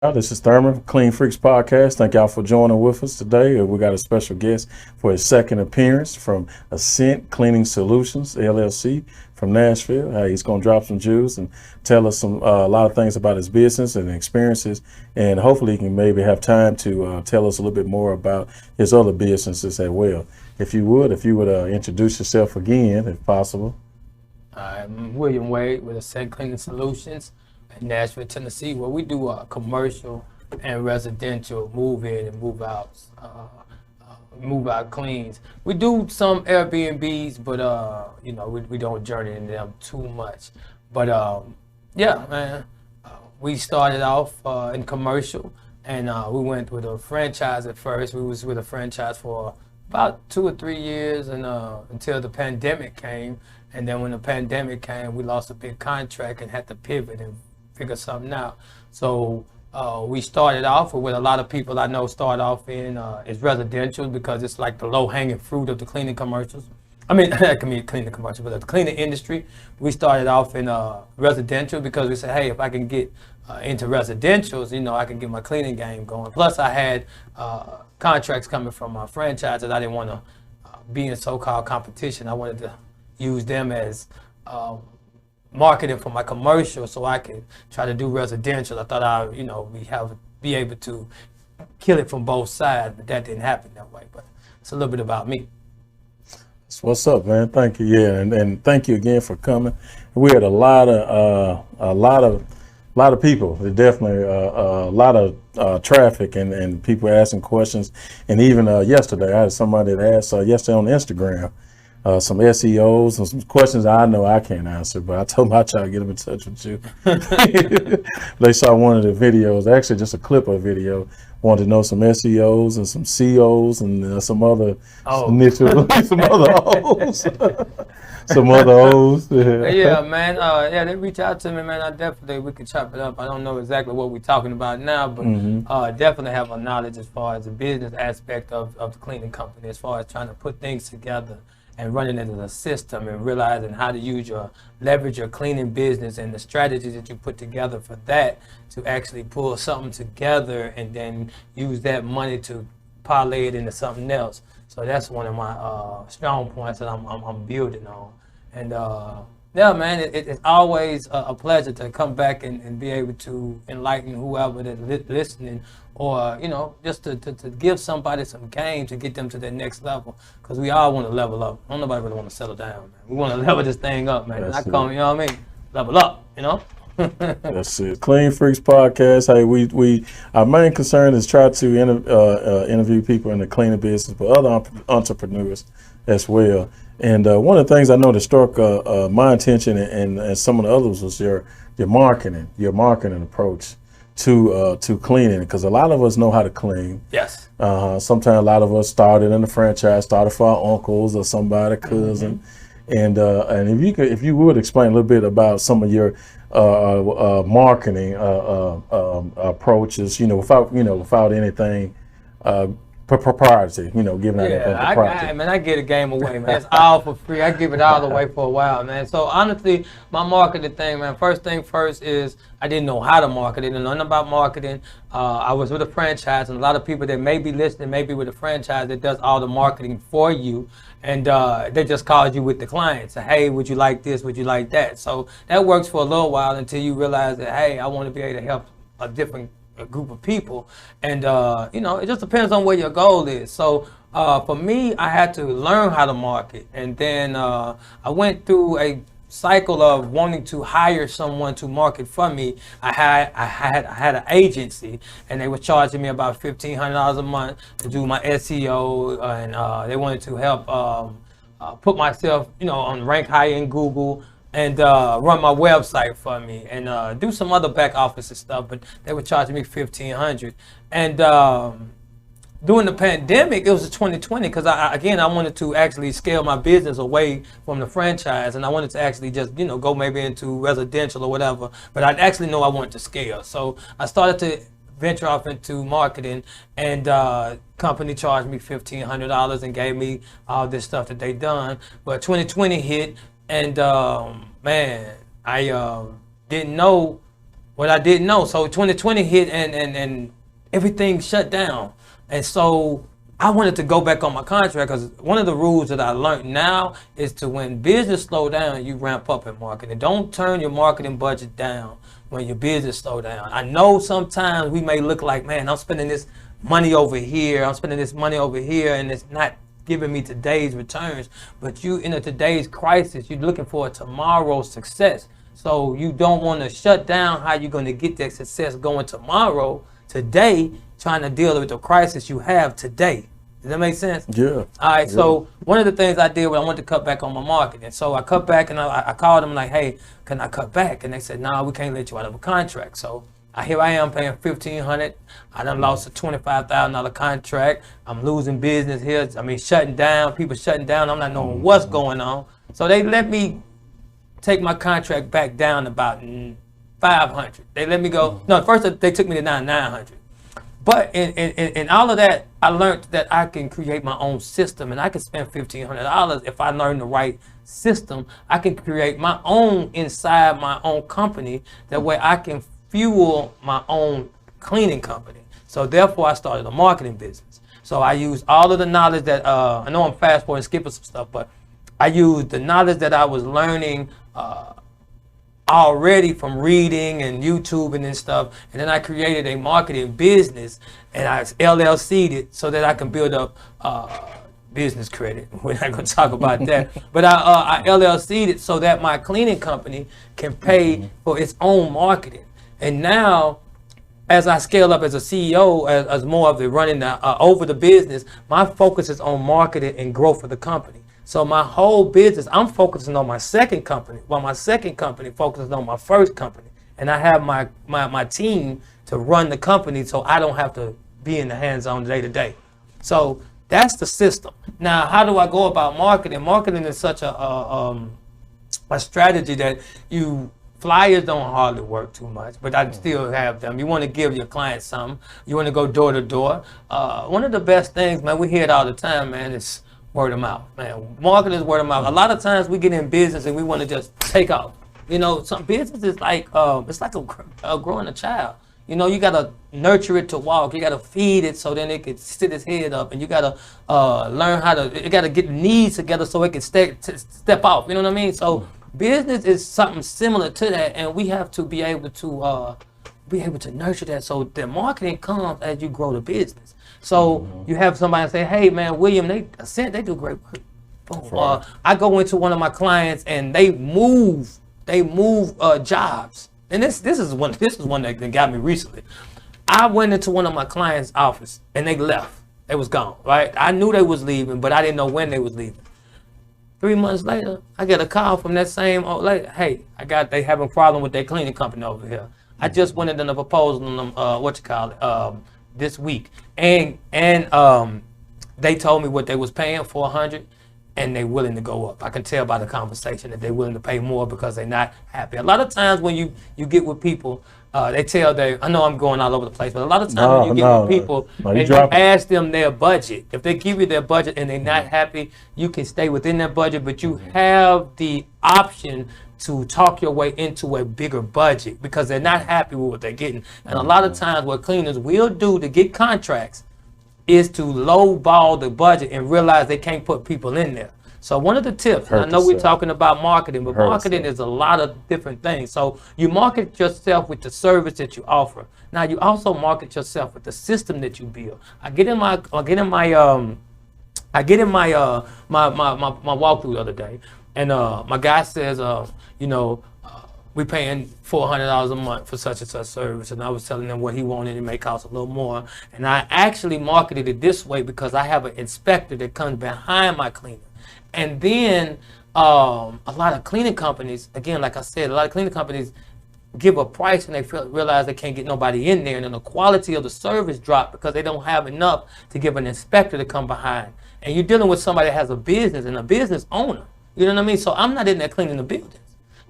This is Thurman, Clean Freaks Podcast. Thank y'all for joining with us today. We got a special guest for his second appearance from ASCENT Cleaning Solutions, LLC, from Nashville. He's going to drop some jewels and tell us a lot of things about his business and experiences, and hopefully he can maybe have time to tell us a little bit more about his other businesses as well. If you would introduce yourself again, if possible. I'm William Wade with ASCENT Cleaning Solutions in Nashville, Tennessee, where we do commercial and residential move-in and move-outs, move-out cleans. We do some Airbnbs, but we don't journey into them too much. But yeah, man, we started off in commercial, and we went with a franchise at first. We was with a franchise for about 2 or 3 years, and until the pandemic came. And then when the pandemic came, we lost a big contract and had to pivot and figure something out. So we started off with a lot of people I know start off in is residential, because it's like the low-hanging fruit of the cleaning commercials. I mean, cleaning commercial, but the cleaning industry. We started off in residential because we said, hey, if I can get into residentials, I can get my cleaning game going. Plus, I had contracts coming from my franchises. I didn't want to be in so-called competition. I wanted to use them as marketing for my commercial, so I could try to do residential. I thought I, be able to kill it from both sides, but that didn't happen that way. But it's a little bit about me. That's what's up, man. Thank you. Yeah, and thank you again for coming. We had a lot of people. Definitely a lot of traffic and people asking questions. And even yesterday, I had somebody that asked yesterday on Instagram. Some SEOs and some questions I know I can't answer, but I told them I'd try to get them in touch with you. They saw one of the videos, actually just a clip of a video, wanted to know some SEOs and some COs and some other niches, some other O's. Some other O's. Yeah, man. They reach out to me, man. We could chop it up. I don't know exactly what we're talking about now, but definitely have a knowledge as far as the business aspect of the cleaning company, as far as trying to put things together and running into the system and realizing how to leverage your cleaning business and the strategies that you put together for that to actually pull something together and then use that money to parlay it into something else. So that's one of my strong points that I'm building on. And yeah, man, it's always a pleasure to come back and be able to enlighten whoever that's listening, or just to give somebody some game to get them to their next level, because we all want to level up. Don't nobody really want to settle down, man. We want to level this thing up, man. That's come, level up, That's it. Clean Freaks Podcast. Hey, we our main concern is try to interview people in the cleaning business, but other entrepreneurs as well. And one of the things I know that struck my attention and some of the others was your marketing approach to cleaning, because a lot of us know how to clean. Yes. Sometimes a lot of us started in the franchise, started for our uncles or somebody, cousin. And if you would explain a little bit about some of your marketing approaches, without anything propriety, giving out anything propriety. I get a game away, man. It's all for free. I give it all away for a while, man. So honestly, my marketing thing, man, first thing first is I didn't know how to market. I didn't know nothing about marketing. I was with a franchise, and a lot of people that may be listening may be with a franchise that does all the marketing for you, and they just called you with the client. Say, hey, would you like this? Would you like that? So that works for a little while until you realize that, hey, I want to be able to help a group of people, and it just depends on what your goal is. So for me, I had to learn how to market, and then I went through a cycle of wanting to hire someone to market for me. I had an agency, and they were charging me about $1,500 a month to do my SEO, and they wanted to help put myself on rank high in Google, and run my website for me, and do some other back office and stuff, but they were charging me $1,500. And during the pandemic, it was 2020, because I wanted to actually scale my business away from the franchise, and I wanted to actually just go maybe into residential or whatever, but I actually know I wanted to scale. So I started to venture off into marketing, and company charged me $1,500 and gave me all this stuff that they done. But 2020 hit, and man, I didn't know what I didn't know. So 2020 hit and everything shut down. And so I wanted to go back on my contract because one of the rules that I learned now is to when business slow down, you ramp up in marketing. Don't turn your marketing budget down when your business slow down. I know sometimes we may look like, man, I'm spending this money over here, I'm spending this money over here, and it's not giving me today's returns. But you in a today's crisis, you're looking for a tomorrow's success. So you don't want to shut down how you're going to get that success going tomorrow, today, trying to deal with the crisis you have today. Does that make sense? Yeah. All right. Yeah. So one of the things I did was I wanted to cut back on my marketing. So I cut back and I called them like, hey, can I cut back? And they said, no, we can't let you out of a contract. So here I am paying $1,500. I done lost a $25,000 contract. I'm losing business here. I mean, shutting down, people shutting down. I'm not knowing what's going on. So they let me take my contract back down about 500. They let me go. No, first they took me to 900. But in all of that, I learned that I can create my own system, and I can spend $1,500 if I learn the right system. I can create my own inside my own company. That way I can fuel my own cleaning company. So therefore I started a marketing business. So I used all of the knowledge that, I know I'm fast forwarding, skipping some stuff, but I used the knowledge that I was learning already from reading and YouTube and stuff, and then I created a marketing business and I LLC'd it so that I can build up business credit. We're not going to talk about that, but I LLC'd it so that my cleaning company can pay for its own marketing. And now, as I scale up as a CEO, as more of the running over the business, my focus is on marketing and growth of the company. So my whole business, I'm focusing on my second company, while my second company focuses on my first company. And I have my team to run the company so I don't have to be in the hands-on day to day. So that's the system. Now, how do I go about marketing? Marketing is such a strategy that flyers don't hardly work too much, but I still have them. You want to give your clients something. You want to go door to door. One of the best things, man, we hear it all the time, man, is word of mouth, man. Marketing is word of mouth. A lot of times we get in business and we want to just take off. You know, some business is like, it's like growing a child. You know, you got to nurture it to walk. You got to feed it so then it can sit its head up. And you got to learn how to, you got to get the knees together so it can step off. You know what I mean? So business is something similar to that. And we have to be able to nurture that. So the marketing comes as you grow the business. So you have somebody say, hey, man, William, ASCENT, they do great work. Boom. I go into one of my clients and they move jobs. And this is one that got me recently. I went into one of my clients' office and they left. They was gone, right? I knew they was leaving, but I didn't know when they was leaving. 3 months later, I get a call from that same old lady. Hey, they have a problem with their cleaning company over here. I just went in a proposal on them, this week, and they told me what they was paying, $400, and they willing to go up. I can tell by the conversation that they're willing to pay more because they're not happy. A lot of times when you get with people, I know I'm going all over the place, but a lot of times when you get with people and you ask them their budget, if they give you their budget and they're not happy, you can stay within that budget, but you have the option to talk your way into a bigger budget because they're not happy with what they're getting. And a lot of times what cleaners will do to get contracts is to lowball the budget and realize they can't put people in there. So one of the tips, I know we're talking about marketing, but marketing is a lot of different things. So you market yourself with the service that you offer. Now you also market yourself with the system that you build. I get in my walkthrough the other day, and my guy says, we paying $400 a month for such and such service, and I was telling him what he wanted. It may cost a little more, and I actually marketed it this way because I have an inspector that comes behind my cleaner. And then a lot of cleaning companies, again, like I said, a lot of cleaning companies give a price and they realize they can't get nobody in there, and then the quality of the service drop because they don't have enough to give an inspector to come behind. And you're dealing with somebody that has a business and a business owner. You know what I mean? So I'm not in there cleaning the buildings.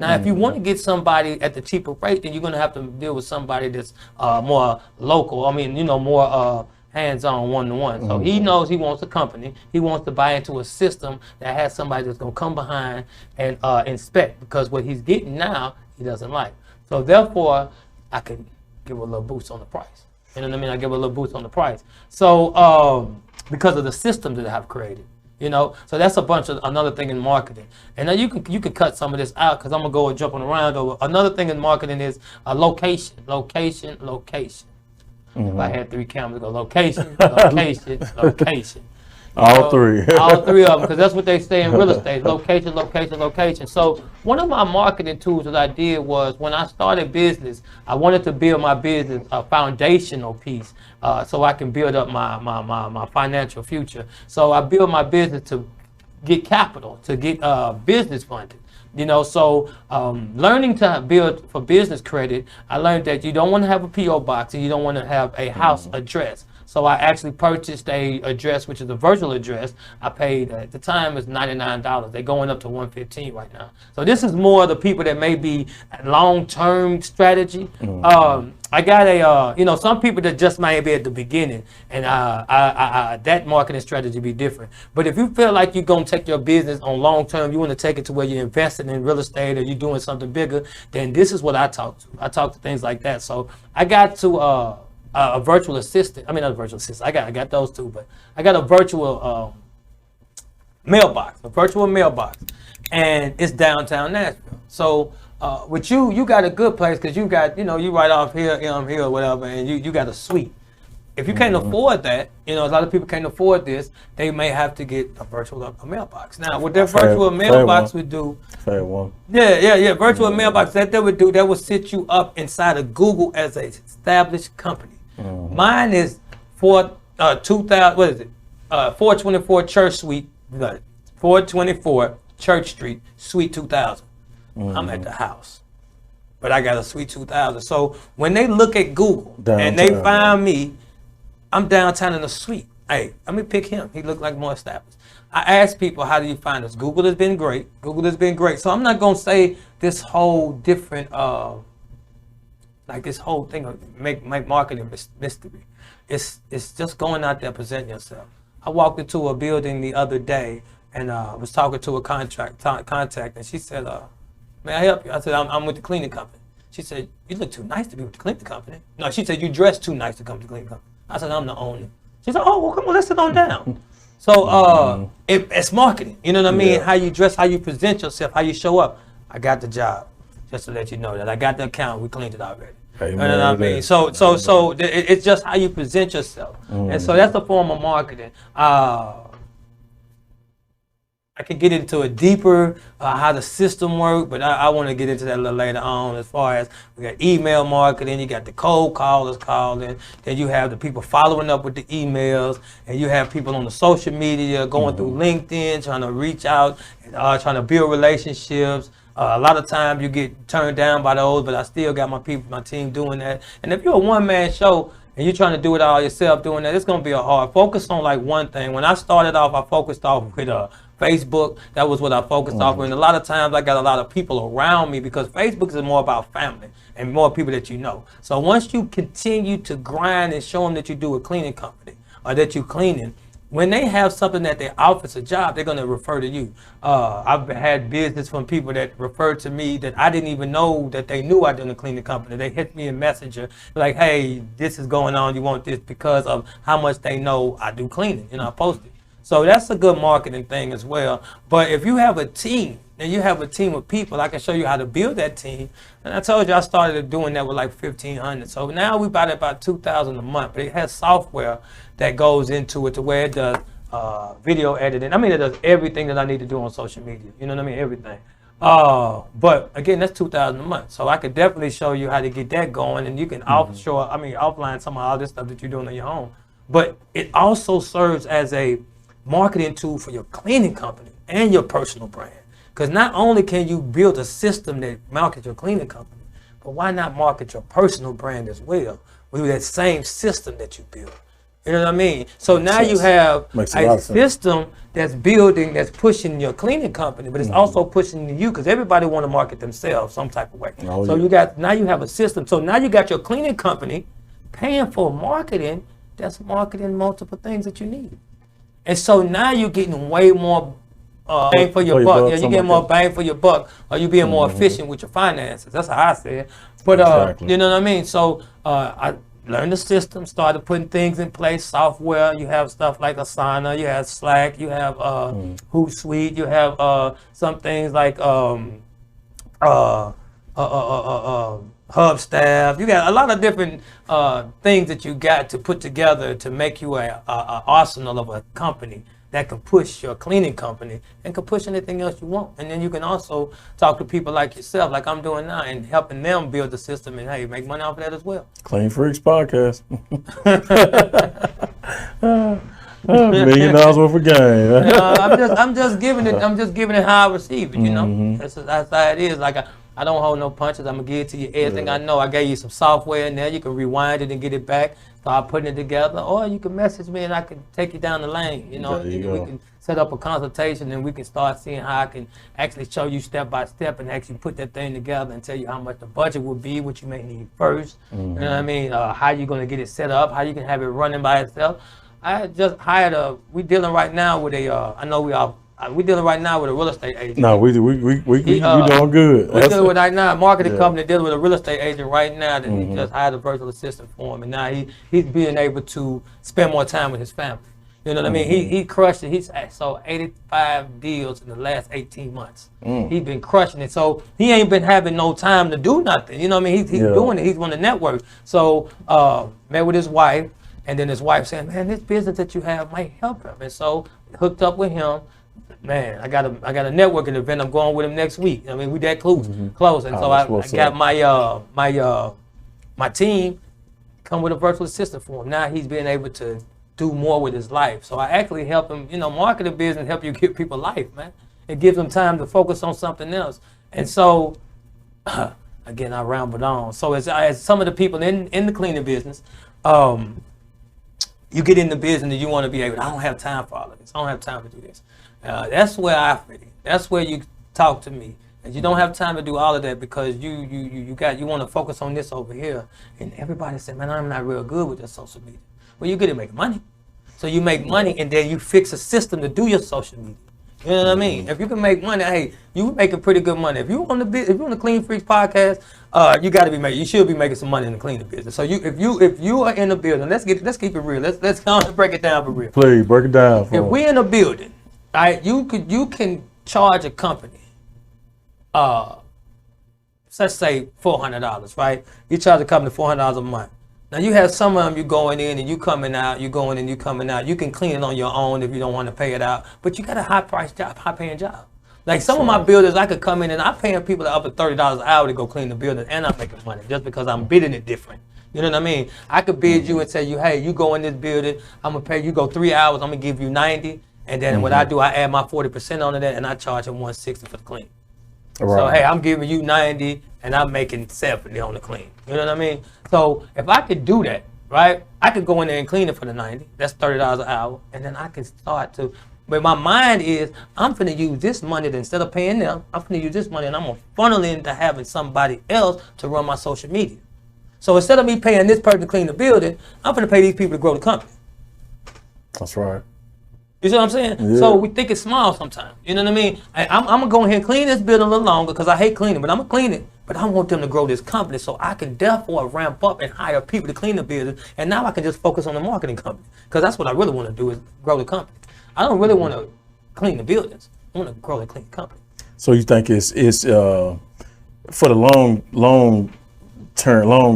Now, if you want to get somebody at the cheaper rate, then you're going to have to deal with somebody that's more local. I mean, more hands-on, one-to-one. So he knows he wants a company. He wants to buy into a system that has somebody that's going to come behind and inspect, because what he's getting now, he doesn't like. So therefore, I can give a little boost on the price. You know what I mean? I give a little boost on the price. So because of the system that I have created, you know, so that's another thing in marketing. And now you can cut some of this out because I'm gonna go jumping around over. Another thing in marketing is location. If I had 3 cameras, go location. All three. All 3 of them, because that's what they say in real estate: location. So one of my marketing tools that I did was when I started business, I wanted to build my business a foundational piece, so I can build up my financial future. So I built my business to get capital, to get business funded. You know, so learning to build for business credit, I learned that you don't want to have a P.O. box and you don't want to have a house address. So I actually purchased a address, which is a virtual address. I paid, at the time, it's $99. They're going up to $115 right now. So this is more the people that may be long-term strategy. I got you know, some people that just might be at the beginning, and that marketing strategy be different. But if you feel like you're going to take your business on long-term, you want to take it to where you're investing in real estate or you're doing something bigger, then this is what I talk to. I talk to things like that. So I got to a virtual assistant. I mean, not a virtual assistant. I got those two, but I got a virtual mailbox, and it's downtown Nashville. So with you got a good place because you got, you know, you right off here, here or whatever, and you got a suite. If you can't afford that, you know, a lot of people can't afford this, they may have to get a virtual mailbox. Now, what that virtual mailbox would do, virtual mailbox, that would do, that would sit you up inside of Google as a established company. Mine is 424 Church Suite, 424 Church Street, Suite 2000. I'm at the house, but I got a Suite 2000. So when they look at Google and they find me, I'm downtown in a suite. Hey, let me pick him. He looked like more established. I ask people, how do you find us? Google has been great. So I'm not gonna say this whole different, like this whole thing of make marketing mystery. It's just going out there presenting yourself. I walked into a building the other day and was talking to a contact, and she said, "May I help you?" I said, "I'm with the cleaning company." She said, "You look too nice to be with the cleaning company." No, she said, "You dress too nice to come to the cleaning company." I said, "I'm the owner." She said, "Oh, well, come on, let's sit on down." So it's marketing. You know what I mean? How you dress, how you present yourself, how you show up. I got the job, just to let you know that I got the account. We cleaned it already. You know what I mean? So it's just how you present yourself, and so that's a form of marketing. I can get into a deeper how the system works, but I want to get into that a little later on. As far as we got email marketing, you got the cold callers calling, then you have the people following up with the emails, and you have people on the social media going through LinkedIn trying to reach out, trying to build relationships. A lot of times you get turned down by those, but I still got my people, my team doing that. And if you're a one-man show and you're trying to do it all yourself doing that, it's going to be a hard. Focus on like one thing. When I started off, I focused off with Facebook. That was what I focused off with. And a lot of times I got a lot of people around me because Facebook is more about family and more people that you know. So once you continue to grind and show them that you do a cleaning company or that you're cleaning, when they have something that they offer a job, they're going to refer to you. I've had business from people that referred to me that I didn't even know that they knew I done a cleaning company. They hit me in Messenger like, "Hey, this is going on. You want this?" Because of how much they know I do cleaning. You know, I post it. So that's a good marketing thing as well. But if you have a team, and you have a team of people, I can show you how to build that team. And I told you I started doing that with like 1,500. So now we about 2,000 a month. But it has software that goes into it to where it does video editing. I mean, it does everything that I need to do on social media. You know what I mean? Everything. But again, that's 2,000 a month. So I could definitely show you how to get that going. And you can offline some of all this stuff that you're doing on your own. But it also serves as a marketing tool for your cleaning company and your personal brand. Because not only can you build a system that markets your cleaning company, but why not market your personal brand as well with that same system that you build? You know what I mean? So now you have a system that's building, that's pushing your cleaning company, but it's also pushing you because everybody want to market themselves some type of way. So you have a system. So now you got your cleaning company paying for marketing that's marketing multiple things that you need. And so now you're getting way more bang for your buck. Yeah, you get something more like bang for your buck, or you being more efficient with your finances. That's how I say it. But Exactly. you know what I mean. So I learned the system, started putting things in place, software. You have stuff like Asana, you have Slack, you have Hootsuite, you have some things like Hub Staff. You got a lot of different things that you got to put together to make you a arsenal of a company that can push your cleaning company and can push anything else you want. And then you can also talk to people like yourself, like I'm doing now, and helping them build the system and hey, make money off of that as well. Clean Freaks podcast. $1 million worth of game. I'm just giving it. I'm just giving it how I receive it. You know, that's how it is. Like I don't hold no punches. I'm gonna give it to you everything I know. I gave you some software in there. You can rewind it and get it back. Start putting it together, or you can message me and I can take you down the lane. You know, we can set up a consultation and we can start seeing how I can actually show you step by step and actually put that thing together and tell you how much the budget will be, what you may need first. You know what I mean? How you're gonna get it set up, how you can have it running by itself. I just hired we dealing right now with we dealing right now with a real estate agent. No, we doing good. We're dealing with right now a marketing company dealing with a real estate agent right now that he just hired a virtual assistant for him, and now he's being able to spend more time with his family. You know what I mean? He crushed it. He's sold 85 deals in the last 18 months. He's been crushing it. So he ain't been having no time to do nothing. You know what I mean? He's doing it. He's on the network. So met with his wife, and then his wife saying, "Man, this business that you have might help him." And so hooked up with him. Man, I got a networking event. I'm going with him next week. I mean, we that close, and so I got my team come with a virtual assistant for him. Now he's being able to do more with his life. So I actually help him. You know, marketing business help you give people life, man. It gives them time to focus on something else. And so, again, I rambled on. So as some of the people in the cleaning business, you get in the business and you want to be able. I don't have time for all of this. I don't have time to do this. That's where I fit in. That's where you talk to me. And you don't have time to do all of that because you want to focus on this over here. And everybody said, "Man, I'm not real good with this social media." Well, you're good at making money. So you make money and then you fix a system to do your social media. You know what I mean? If you can make money, hey, you making pretty good money. If you're on the Clean Freaks podcast, you should be making some money in the cleaning business. So if you are in the building, let's keep it real. Let's break it down for real. Please break it down. If we're in a building, right, you can charge a company, let's say $400, right? You charge a company $400 a month. Now you have some of them you going in and you coming out, you going in, you coming out. You can clean it on your own if you don't want to pay it out, but you got a high paying job. Like some of my builders, I could come in and I'm paying people up to $30 an hour to go clean the building, and I'm making money just because I'm bidding it different. You know what I mean? I could bid you and tell you, hey, you go in this building, I'm gonna pay you, go 3 hours, I'm gonna give you 90, and then what I do, I add my 40% onto that, and I charge him 160 for the clean. Right. So hey, I'm giving you 90 and I'm making 70 on the clean. You know what I mean? So if I could do that, right, I could go in there and clean it for the 90. That's $30 an hour, and then I can start to. But my mind is, I'm finna use this money that instead of paying them, I'm finna use this money and I'm gonna funnel it into having somebody else to run my social media. So instead of me paying this person to clean the building, I'm finna pay these people to grow the company. That's right. You see what I'm saying? Yeah. So we think it's small sometimes. You know what I mean? I'm going to go ahead and clean this building a little longer because I hate cleaning, but I'm going to clean it. But I want them to grow this company so I can therefore ramp up and hire people to clean the building. And now I can just focus on the marketing company because that's what I really want to do is grow the company. I don't really want to clean the buildings. I want to grow and clean the company. So you think it's for the long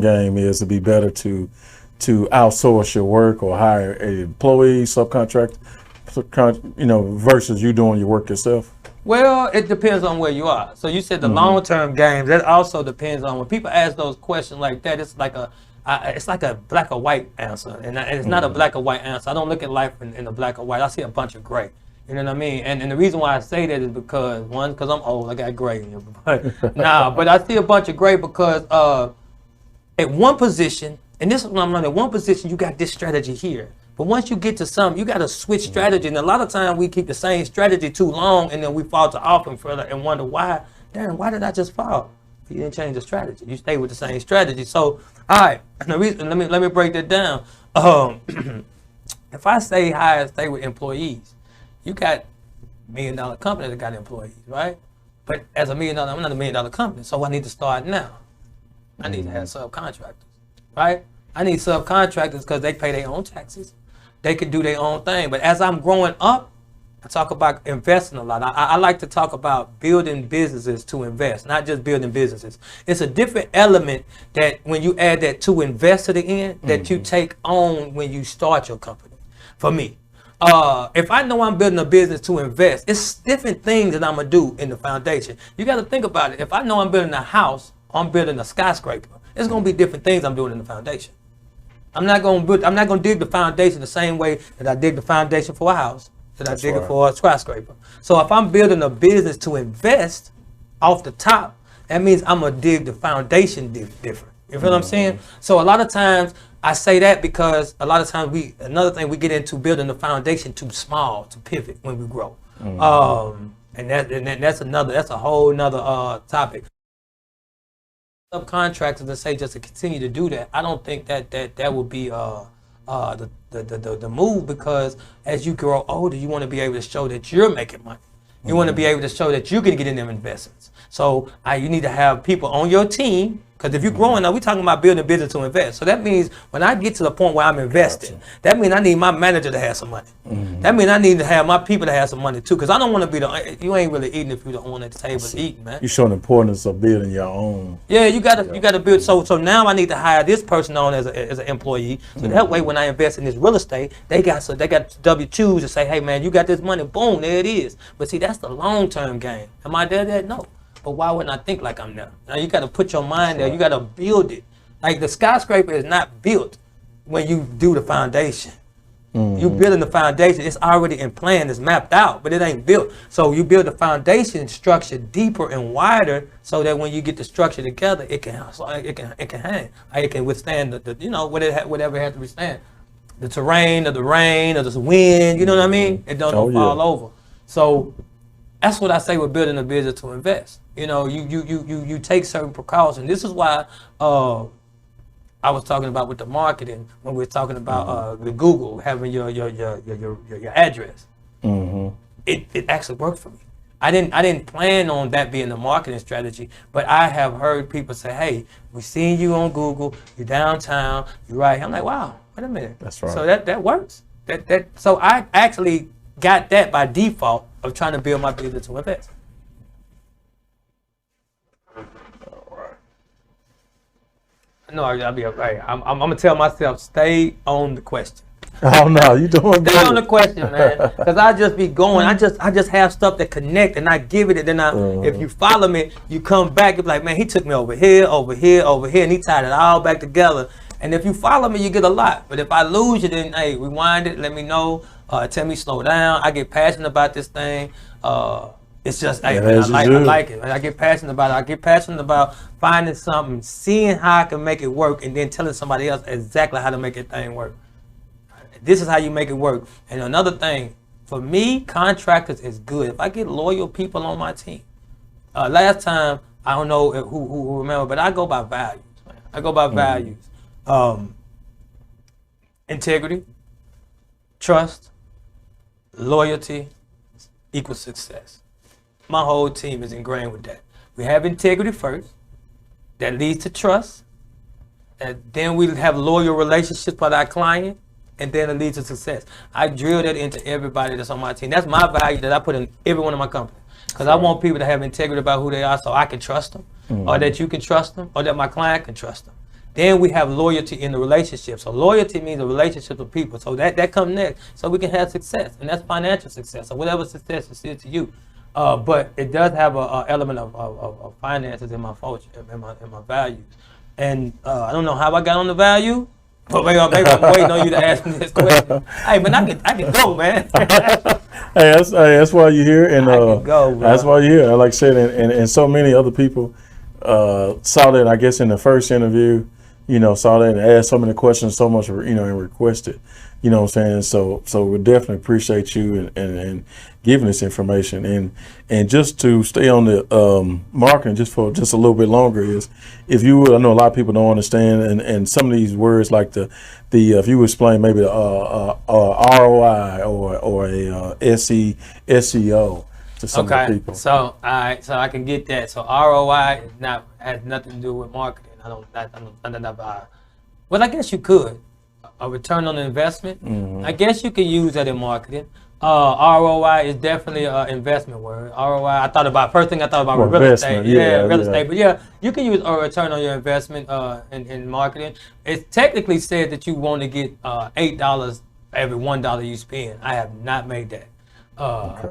game is to be better to outsource your work or hire an employee, subcontract, versus you doing your work yourself? Well, it depends on where you are. So you said the long-term games. That also depends on when people ask those questions like that. It's like a black or white answer, and it's not a black or white answer. I don't look at life in a black or white. I see a bunch of gray. You know what I mean? And the reason why I say that is because because I'm old, I got gray in here. But I see a bunch of gray because at one position, and this is what I'm learning. At one position, you got this strategy here. But once you get to some, you got to switch strategy. And a lot of times we keep the same strategy too long, and then we fall to off and further and wonder why. Damn, why did I just fall? You didn't change the strategy. You stay with the same strategy. So, all right. The reason, let me break that down. If I say how I stay with employees, you got million company that got employees, right? But as a $1 million, I'm not a $1 million company, so I need to start now. I need to have subcontractors, right? I need subcontractors because they pay their own taxes. They can do their own thing. But as I'm growing up, I talk about investing a lot. I like to talk about building businesses to invest, not just building businesses. It's a different element that when you add that to invest to the end, that you take on when you start your company. For me, if I know I'm building a business to invest, it's different things that I'm gonna do in the foundation. You got to think about it. If I know I'm building a house, I'm building a skyscraper, it's gonna be different things I'm doing in the foundation. I'm not gonna dig the foundation the same way that I dig the foundation for a house, that I dig it for a skyscraper. So if I'm building a business to invest off the top, that means I'm gonna dig the foundation different. You feel what I'm saying? So a lot of times I say that because a lot of times another thing we get into building the foundation too small to pivot when we grow. And that's a whole nother topic. Subcontractors that say just to continue to do that, I don't think that would be the move, because as you grow older, you want to be able to show that you're making money. You want to be able to show that you can get in them investments. So you need to have people on your team, because if you're growing up, we're talking about building a business to invest. So that means when I get to the point where I'm investing, that means I need my manager to have some money. That means I need to have my people to have some money too, because I don't want to be you ain't really eating if you're the one at the table eating, man. You showing the importance of building your own. Yeah, you gotta build. So now I need to hire this person on as an employee. So that way, when I invest in this real estate, they got W-2s to say, hey man, you got this money, boom, there it is. But see, that's the long-term game. Am I there yet? No. But why wouldn't I think like I'm there? Now you got to put your mind there. You got to build it. Like the skyscraper is not built when you do the foundation. You building the foundation. It's already in plan. It's mapped out, but it ain't built. So you build the foundation structure deeper and wider, so that when you get the structure together, it can hang. It can withstand whatever it has to withstand. The terrain, or the rain, or the wind. You know what I mean? It don't fall over. So that's what I say with building a business to invest. You take certain precautions. This is why I was talking about with the marketing, when we were talking about the Google having your address. It actually worked for me. I didn't plan on that being the marketing strategy, but I have heard people say, hey, we seen you on Google, you're downtown, you're right here. I'm like, wow, wait a minute. That's right. So that works. So I actually got that by default of trying to build my business to invest. No, I'll be okay. I'm gonna tell myself, stay on the question. Oh no, you doing Stay on the question, man. Because I just be going. I just have stuff that connect, and I give it. And then if you follow me, you come back. You're like, man, he took me over here, and he tied it all back together. And if you follow me, you get a lot. But if I lose you, then hey, rewind it. Let me know. Tell me slow down. I get passionate about this thing. It's just, I like it. I get passionate about it. I get passionate about finding something, seeing how I can make it work, and then telling somebody else exactly how to make that thing work. This is how you make it work. And another thing, for me, contractors is good. If I get loyal people on my team. Last time, I don't know who remember, but I go by values. I go by values. Integrity, trust, loyalty equals success. My whole team is ingrained with that. We have integrity first. That leads to trust. And then we have loyal relationships with our client. And then it leads to success. I drill that into everybody that's on my team. That's my value that I put in every one of my companies. Because I want people to have integrity about who they are, so I can trust them, or that you can trust them, or that my client can trust them. Then we have loyalty in the relationship. So loyalty means a relationship with people. So that comes next. So we can have success. And that's financial success, or whatever success is to you. But it does have an element of finances in my culture, in my values. And I don't know how I got on the value, but maybe I'm waiting on you to ask me this question. Hey, man, I can go, man. That's why you're here, and I can go, bro. That's why you're here. Like I said, and so many other people saw that, I guess, in the first interview. saw that and asked so many questions, so much, and requested, what I'm saying? So we definitely appreciate you and giving this information. And just to stay on the marketing just for just a little bit longer is, if you would, I know a lot of people don't understand, and some of these words like the if you would explain maybe ROI or a SEO to some of the people. So I can get that. So ROI has nothing to do with marketing. I don't well, I guess you could. A return on investment. I guess you could use that in marketing. ROI is definitely an investment word. ROI, first thing I thought about real estate. Real estate. But yeah, you can use a return on your investment in marketing. It's technically said that you want to get $8 every $1 you spend. I have not made that.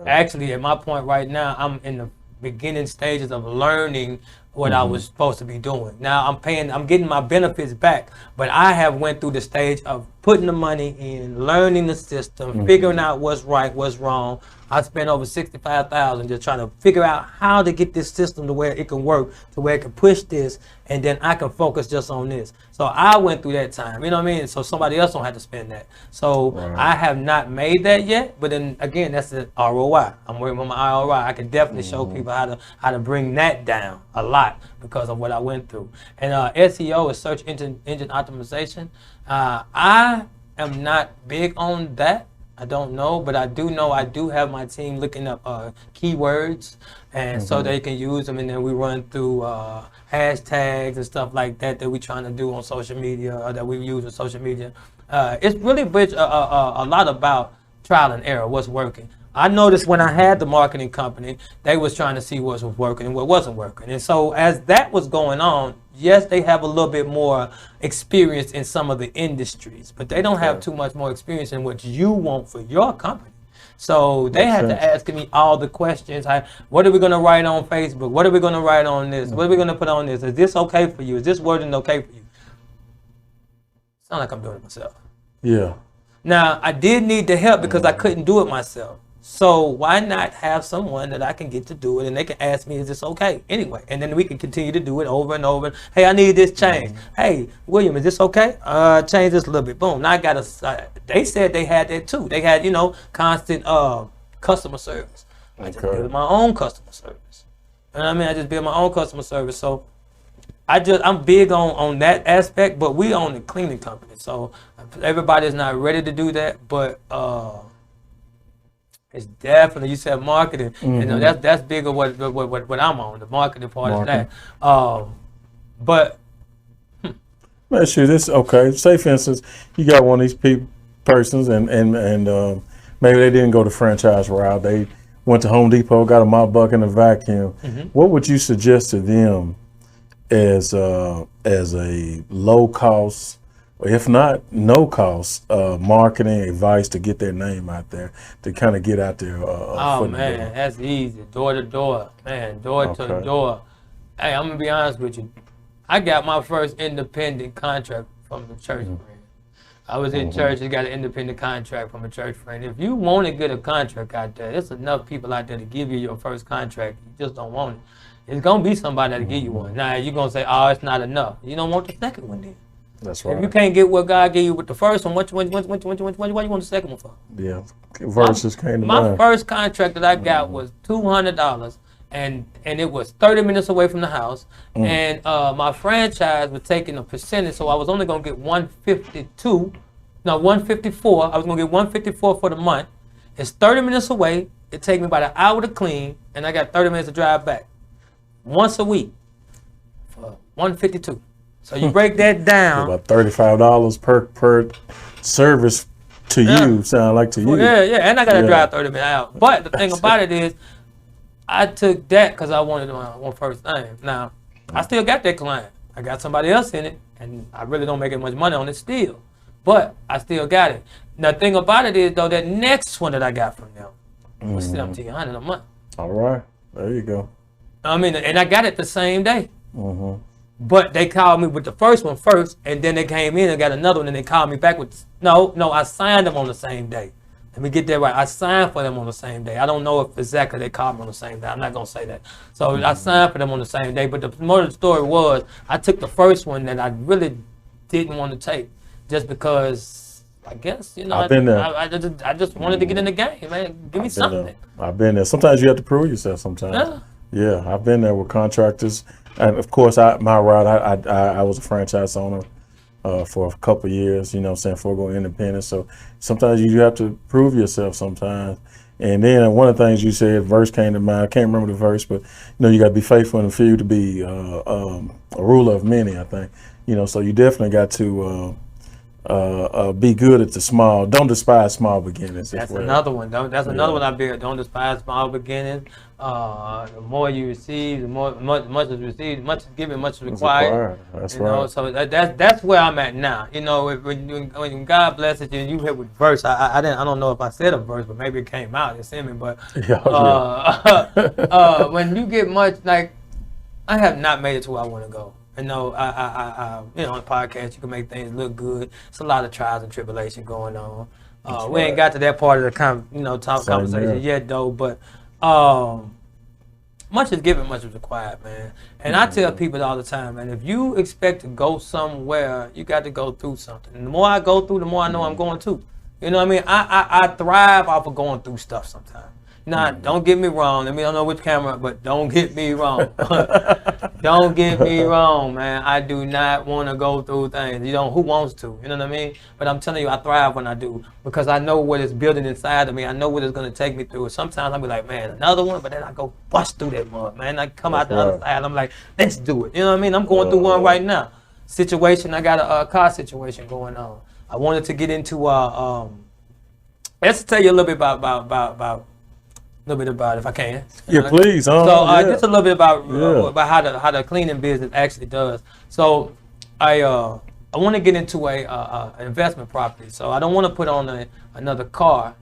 Actually, at my point right now, I'm in the beginning stages of learning what I was supposed to be doing. Now I'm getting my benefits back, but I have went through the stage of putting the money in, learning the system, figuring out what's right, what's wrong. I spent over $65,000 just trying to figure out how to get this system to where it can work, to where it can push this, and then I can focus just on this. So I went through that time, you know what I mean? So somebody else don't have to spend that. So I have not made that yet, but then again, that's the ROI. I'm working on my ROI. I can definitely show people how to bring that down a lot because of what I went through. And SEO is search engine optimization. I am not big on that. I don't know, but I do know I do have my team looking up keywords, and so they can use them, and then we run through hashtags and stuff like that we're trying to do on social media, or that we use on social media. It's really a lot about trial and error, what's working. I noticed when I had the marketing company, they was trying to see what was working and what wasn't working. And so as that was going on, yes, they have a little bit more experience in some of the industries, but they don't have too much more experience in what you want for your company. So they had to ask me all the questions. What are we going to write on Facebook? What are we going to write on this? What are we going to put on this? Is this okay for you? Is this wording okay for you? Sound like I'm doing it myself. Yeah. Now, I did need the help because I couldn't do it myself. So why not have someone that I can get to do it, and they can ask me, is this okay? Anyway, and then we can continue to do it over and over. Hey, I need this change. Hey, William, is this okay? Change this a little bit. Boom. Now I got they said they had that too. They had, constant customer service. I just build my own customer service. You know what I mean? I just build my own customer service. So I'm big on that aspect, but we own the cleaning company. So everybody's not ready to do that, but it's definitely, you said marketing. That's bigger what I'm on, the marketing part of that. But make sure this okay. Say for instance, you got one of these persons, and maybe they didn't go the franchise route. They went to Home Depot, got a mop bucket and a vacuum. What would you suggest to them as a low cost, if not no cost, marketing advice to get their name out there, to kind of get out there? Oh man, that's easy. Door to door, man. Door to door. Hey, I'm gonna be honest with you. I got my first independent contract from the church friend. I was in church and got an independent contract from a church friend. If you want to get a contract out there, there's enough people out there to give you your first contract. You just don't want it. It's gonna be somebody that'll give you one. Now you're gonna say, oh, it's not enough. You don't want the second one then. That's right. If you can't get what God gave you with the first one, what you want the second one for? Yeah, verses came to my mind. first contract that I got was $200, and it was 30 minutes away from the house, and my franchise was taking a percentage, so I was only gonna get 154. I was gonna get 154 for the month. It's 30 minutes away. It takes me about an hour to clean, and I got 30 minutes to drive back once a week for 152. So you break that down. About $35 per service to you, sound like to you. Yeah, and I got to drive 30 minutes out. But the thing about it is, I took that because I wanted my one first thing. Now, I still got that client. I got somebody else in it, and I really don't make as much money on it still. But I still got it. Now, the thing about it is, though, that next one that I got from them was $1,700 a month. All right, there you go. I mean, and I got it the same day. But they called me with the first one first, and then they came in and got another one, and they called me back with, no, I signed them on the same day. Let me get that right. I signed for them on the same day. I don't know if exactly they called me on the same day. I'm not going to say that. So I signed for them on the same day. But the more of the story was, I took the first one that I really didn't want to take, just because I guess I've been there. I just wanted to get in the game, man. Give me something. I've been there. Sometimes you have to prove yourself. Sometimes. Yeah, I've been there with contractors, and of course, my route. I was a franchise owner for a couple of years. You know, what I'm saying, before going independent. So sometimes you have to prove yourself. Sometimes. And then one of the things you said, verse came to mind. I can't remember the verse, but you got to be faithful in a few to be a ruler of many. I think so. You definitely got to be good at the small. Don't despise small beginnings. That's another one. That's another one I bear. Don't despise small beginnings. The more you receive, the more much is received. Much is given, much is required. That's right. So that's where I'm at now. When God blesses you, and you hit with verse. I don't know if I said a verse, but maybe it came out. It's in me. But when you get much, like I have not made it to where I want to go. I on the podcast, you can make things look good. It's a lot of trials and tribulation going on. We ain't got to that part of the conversation yet, though. But much is given, much is required, man. And I tell people all the time, man, if you expect to go somewhere, you got to go through something. And the more I go through, the more I know I'm going to. You know what I mean? I thrive off of going through stuff sometimes. Now, don't get me wrong. I don't know which camera, but don't get me wrong. Don't get me wrong, man. I do not want to go through things. Who wants to? You know what I mean? But I'm telling you, I thrive when I do, because I know what it's building inside of me. I know what it's going to take me through. Sometimes I'll be like, man, another one, but then I go bust through that mud, man. I come out the other side. I'm like, let's do it. You know what I mean? I'm going through one right now. Situation, I got a car situation going on. I wanted to get into, let's tell you a little bit about if I can. Yeah, please. Just a little bit about how the cleaning business actually does. So I want to get into a investment property. So I don't want to put on another car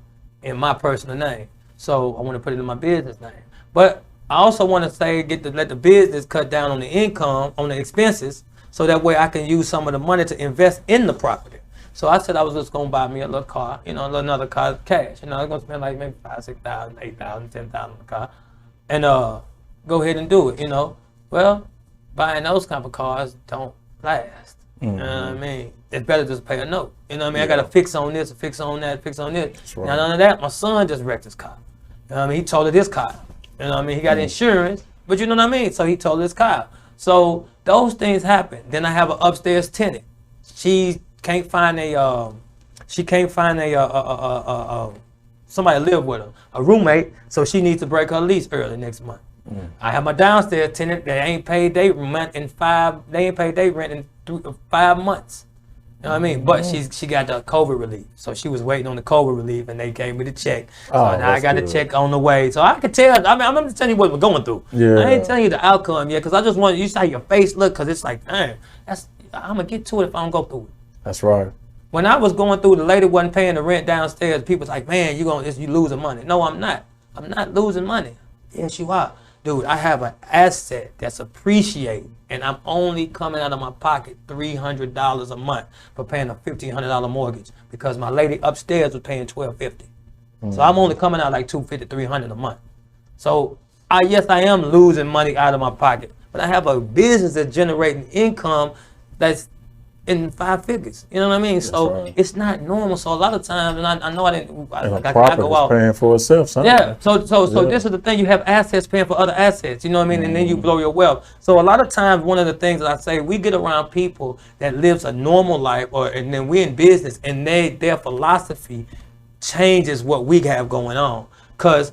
in my personal name. So I want to put it in my business name. But I also want to let the business cut down on the income, on the expenses, so that way I can use some of the money to invest in the property. So I said I was just gonna buy me a little car, another car, cash. I was gonna spend like maybe $5,000, $6,000, $8,000, $10,000 on the car, and go ahead and do it. Well, buying those kind of cars don't last. You know what I mean? It's better just pay a note. You know what I mean? I got to fix on this, fix on that, fix on this. That's right. Now none of that. My son just wrecked his car. You know what I mean? He totaled his car. You know what I mean? He got insurance, but you know what I mean? So he totaled his car. So those things happen. Then I have an upstairs tenant. She can't find somebody to live with her, a roommate, so she needs to break her lease early next month. I have my downstairs tenant that ain't paid their rent in 5 months. You know what I mean? But she got the COVID relief. So she was waiting on the COVID relief, and they gave me the check. So now I got the check on the way. So I could tell, I'm just telling you what we're going through. Yeah. I ain't telling you the outcome yet, because I just want you to see how your face look, because it's like, damn, I'm going to get to it if I don't go through it. That's right. When I was going through, the lady wasn't paying the rent downstairs. People was like, man, you losing money. No, I'm not. I'm not losing money. Yes, you are. Dude, I have an asset that's appreciating, and I'm only coming out of my pocket $300 a month for paying a $1,500 mortgage, because my lady upstairs was paying $1,250. So I'm only coming out like $250, $300 a month. So yes, I am losing money out of my pocket, but I have a business that's generating income that's in 5 figures. You know what I mean? That's so right. It's not normal. So a lot of times, and I know I didn't. And I profit go is out. paying for itself. Son. Yeah. So this is the thing. You have assets paying for other assets. You know what I mean? And then you blow your wealth. So a lot of times, one of the things that I say, we get around people that lives a normal life, and then we're in business, and their philosophy changes what we have going on. Cause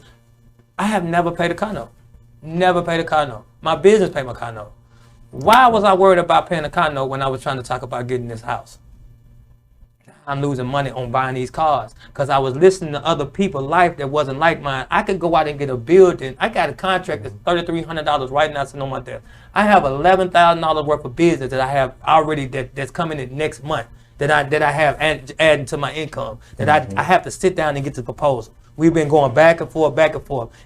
I have never paid a car note. Never paid a car note. My business paid my car note. Why was I worried about paying a car note when I was trying to talk about getting this house? I'm losing money on buying these cars because I was listening to other people's life that wasn't like mine. I could go out and get a building. I got a contract that's $3,300 right now sitting on my desk. I have $11,000 worth of business that I have already that's coming in next month that I have adding to my income that I have to sit down and get the proposal. We've been going back and forth,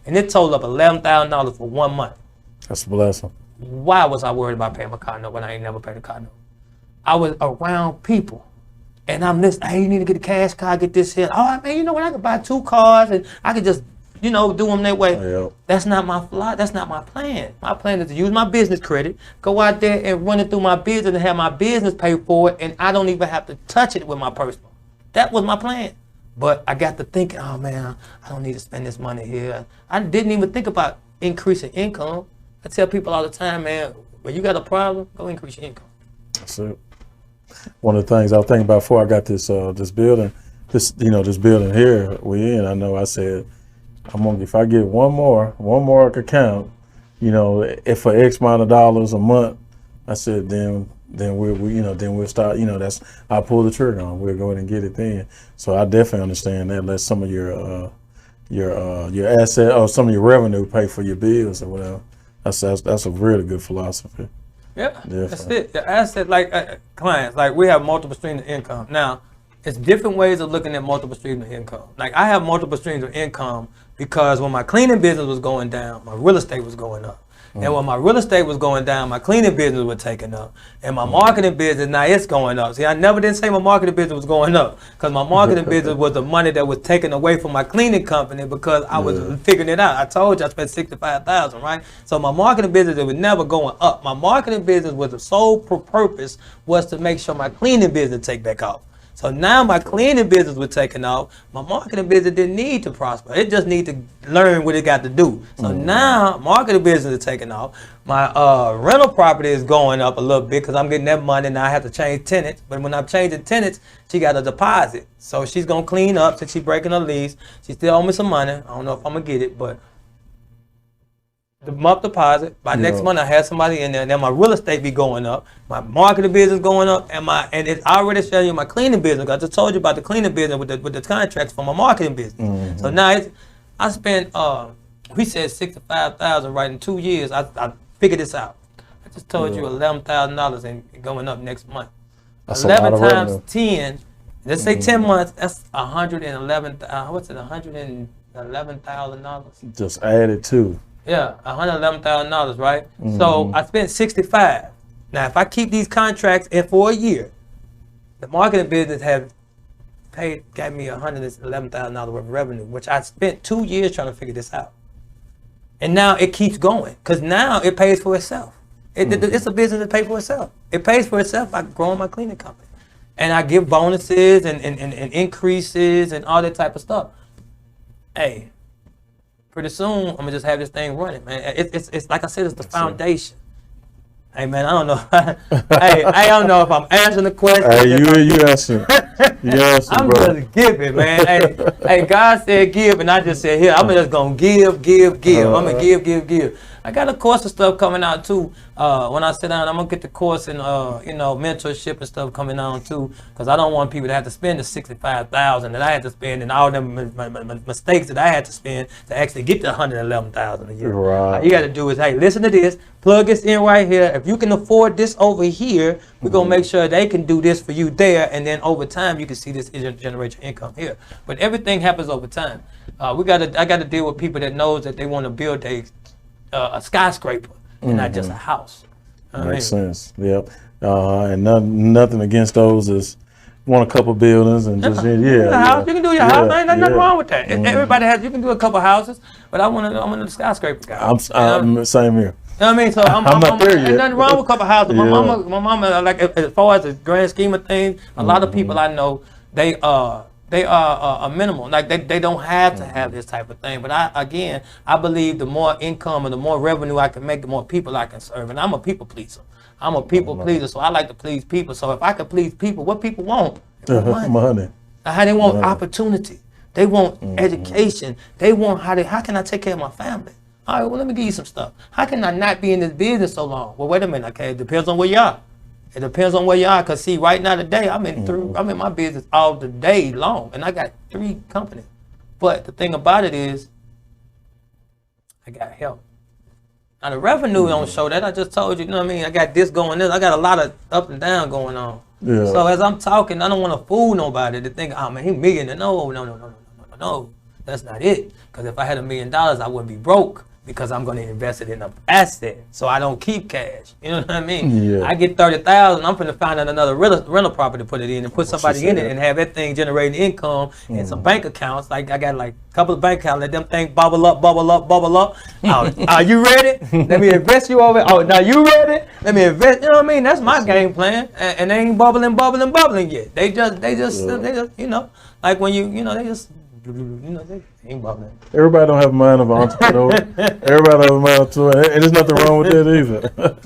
and it totaled up $11,000 for 1 month. That's a blessing. Why was I worried about paying my car note when I ain't never paid a car note? I was around people, and I'm listening. Hey, you need to get a cash car, get this here. Oh man, you know what? I could buy 2 cars, and I could just you know, do them that way. Yep. That's not my fly. That's not my plan. My plan is to use my business credit, go out there and run it through my business and have my business pay for it, and I don't even have to touch it with my personal. That was my plan. But I got to thinking, oh man, I don't need to spend this money here. I didn't even think about increasing income. I tell people all the time, man, when you got a problem, go increase your income. That's it. One of the things I was thinking about before I got this this building, this building here we in. I know I said if I get one more account, if for X amount of dollars a month, I said then we'll start. That's I'll pull the trigger on. We'll go ahead and get it then. So I definitely understand that. Let some of your asset or some of your revenue pay for your bills or whatever. That's a really good philosophy. Yeah, that's it. The asset, like clients, like we have multiple streams of income. Now, it's different ways of looking at multiple streams of income. Like I have multiple streams of income because when my cleaning business was going down, my real estate was going up. And when my real estate was going down, my cleaning business was taking up. And my marketing business, now it's going up. See, I never did say my marketing business was going up because my marketing business was the money that was taken away from my cleaning company because I was figuring it out. I told you I spent $65,000, right? So my marketing business, it was never going up. My marketing business was the sole purpose was to make sure my cleaning business take back off. So now my cleaning business was taking off. My marketing business didn't need to prosper. It just need to learn what it got to do. So now marketing business is taking off. My rental property is going up a little bit because I'm getting that money. Now I have to change tenants. But when I'm changing tenants, she got a deposit. So she's going to clean up since she's breaking her lease. She still owe me some money. I don't know if I'm going to get it, but the month deposit, by next month I have somebody in there, and then my real estate be going up, my marketing business going up, and it's already showing you my cleaning business. I just told you about the cleaning business with the contracts for my marketing business. So now I spent we said $65,000 right in 2 years. I figured this out. I just told you $11,000 and going up next month. That's 11 a lot of times revenue. 10. Let's say 10 months. That's $111,000. Just add it to. Yeah, $111,000, right? So I spent $65,000. Now, if I keep these contracts in for a year, the marketing business got me $111,000 worth of revenue, which I spent 2 years trying to figure this out. And now it keeps going because now it pays for itself. It's a business that pays for itself. It pays for itself by growing my cleaning company. And I give bonuses and increases and all that type of stuff. Hey, pretty soon, I'm gonna just have this thing running, man. It's like I said, it's the foundation. Hey, man, I don't know. I don't know if I'm answering the question. Hey, you answer. I'm bro. just giving, man. Hey, God said give, and I just said here. I'm just gonna give. I'm gonna give. I got a course of stuff coming out too. When I sit down, I'm gonna get the course and mentorship and stuff coming out too, because I don't want people to have to spend the $65,000 that I had to spend and all them mistakes that I had to spend to actually get the $111,000 a year. Right. All you got to do is, hey, listen to this, plug this in right here. If you can afford this over here, we're gonna make sure they can do this for you there, and then over time you can see this generate your income here. But everything happens over time. I got to deal with people that knows that they want to build a skyscraper and not just a house. Makes sense. Yep. And nothing against those is want a couple buildings and just house. You can do your house. Ain't nothing wrong with that. Everybody has. You can do a couple houses, but I'm a skyscraper guy. I'm same here. You know what I mean? So I'm not there yet. Ain't nothing wrong with a couple houses. My mama, like as far as the grand scheme of things, a lot of people I know, they are a minimal. Like they don't have to have this type of thing. But I believe the more income and the more revenue I can make, the more people I can serve. And I'm a people pleaser. I'm a people pleaser, so I like to please people. So if I can please people, what people want? They want money. How they want opportunity. They want education. They want how can I take care of my family? All right, well, let me give you some stuff. How can I not be in this business so long? Well, wait a minute, okay, it depends on where you are. It depends on where you are, because see, right now today, I'm in my business all the day long, and I got 3 companies. But the thing about it is, I got help. Now the revenue don't show that. I just told you, you know what I mean? I got this going on. I got a lot of up and down going on. Yeah. So as I'm talking, I don't want to fool nobody to think, oh man, he millionaire. No. That's not it. Because if I had $1 million, I wouldn't be broke. because I'm going to invest it in an asset, so I don't keep cash. You know what I mean? Yeah. I get 30,000. I'm going to find out another rental property to put it in and put somebody in it said. and have that thing generating income and some bank accounts. Like I got like a couple of bank accounts. Let them things bubble up, bubble up, bubble up. Oh, are you ready? Let me invest you over. Oh, now you ready? Let me invest. You know what I mean? That's my game plan. And they ain't bubbling yet. They just, you know, like when you know, they just. They ain't bubbling. Everybody don't have a mind of an entrepreneur. Everybody don't have a mind to it. And there's nothing wrong with that either.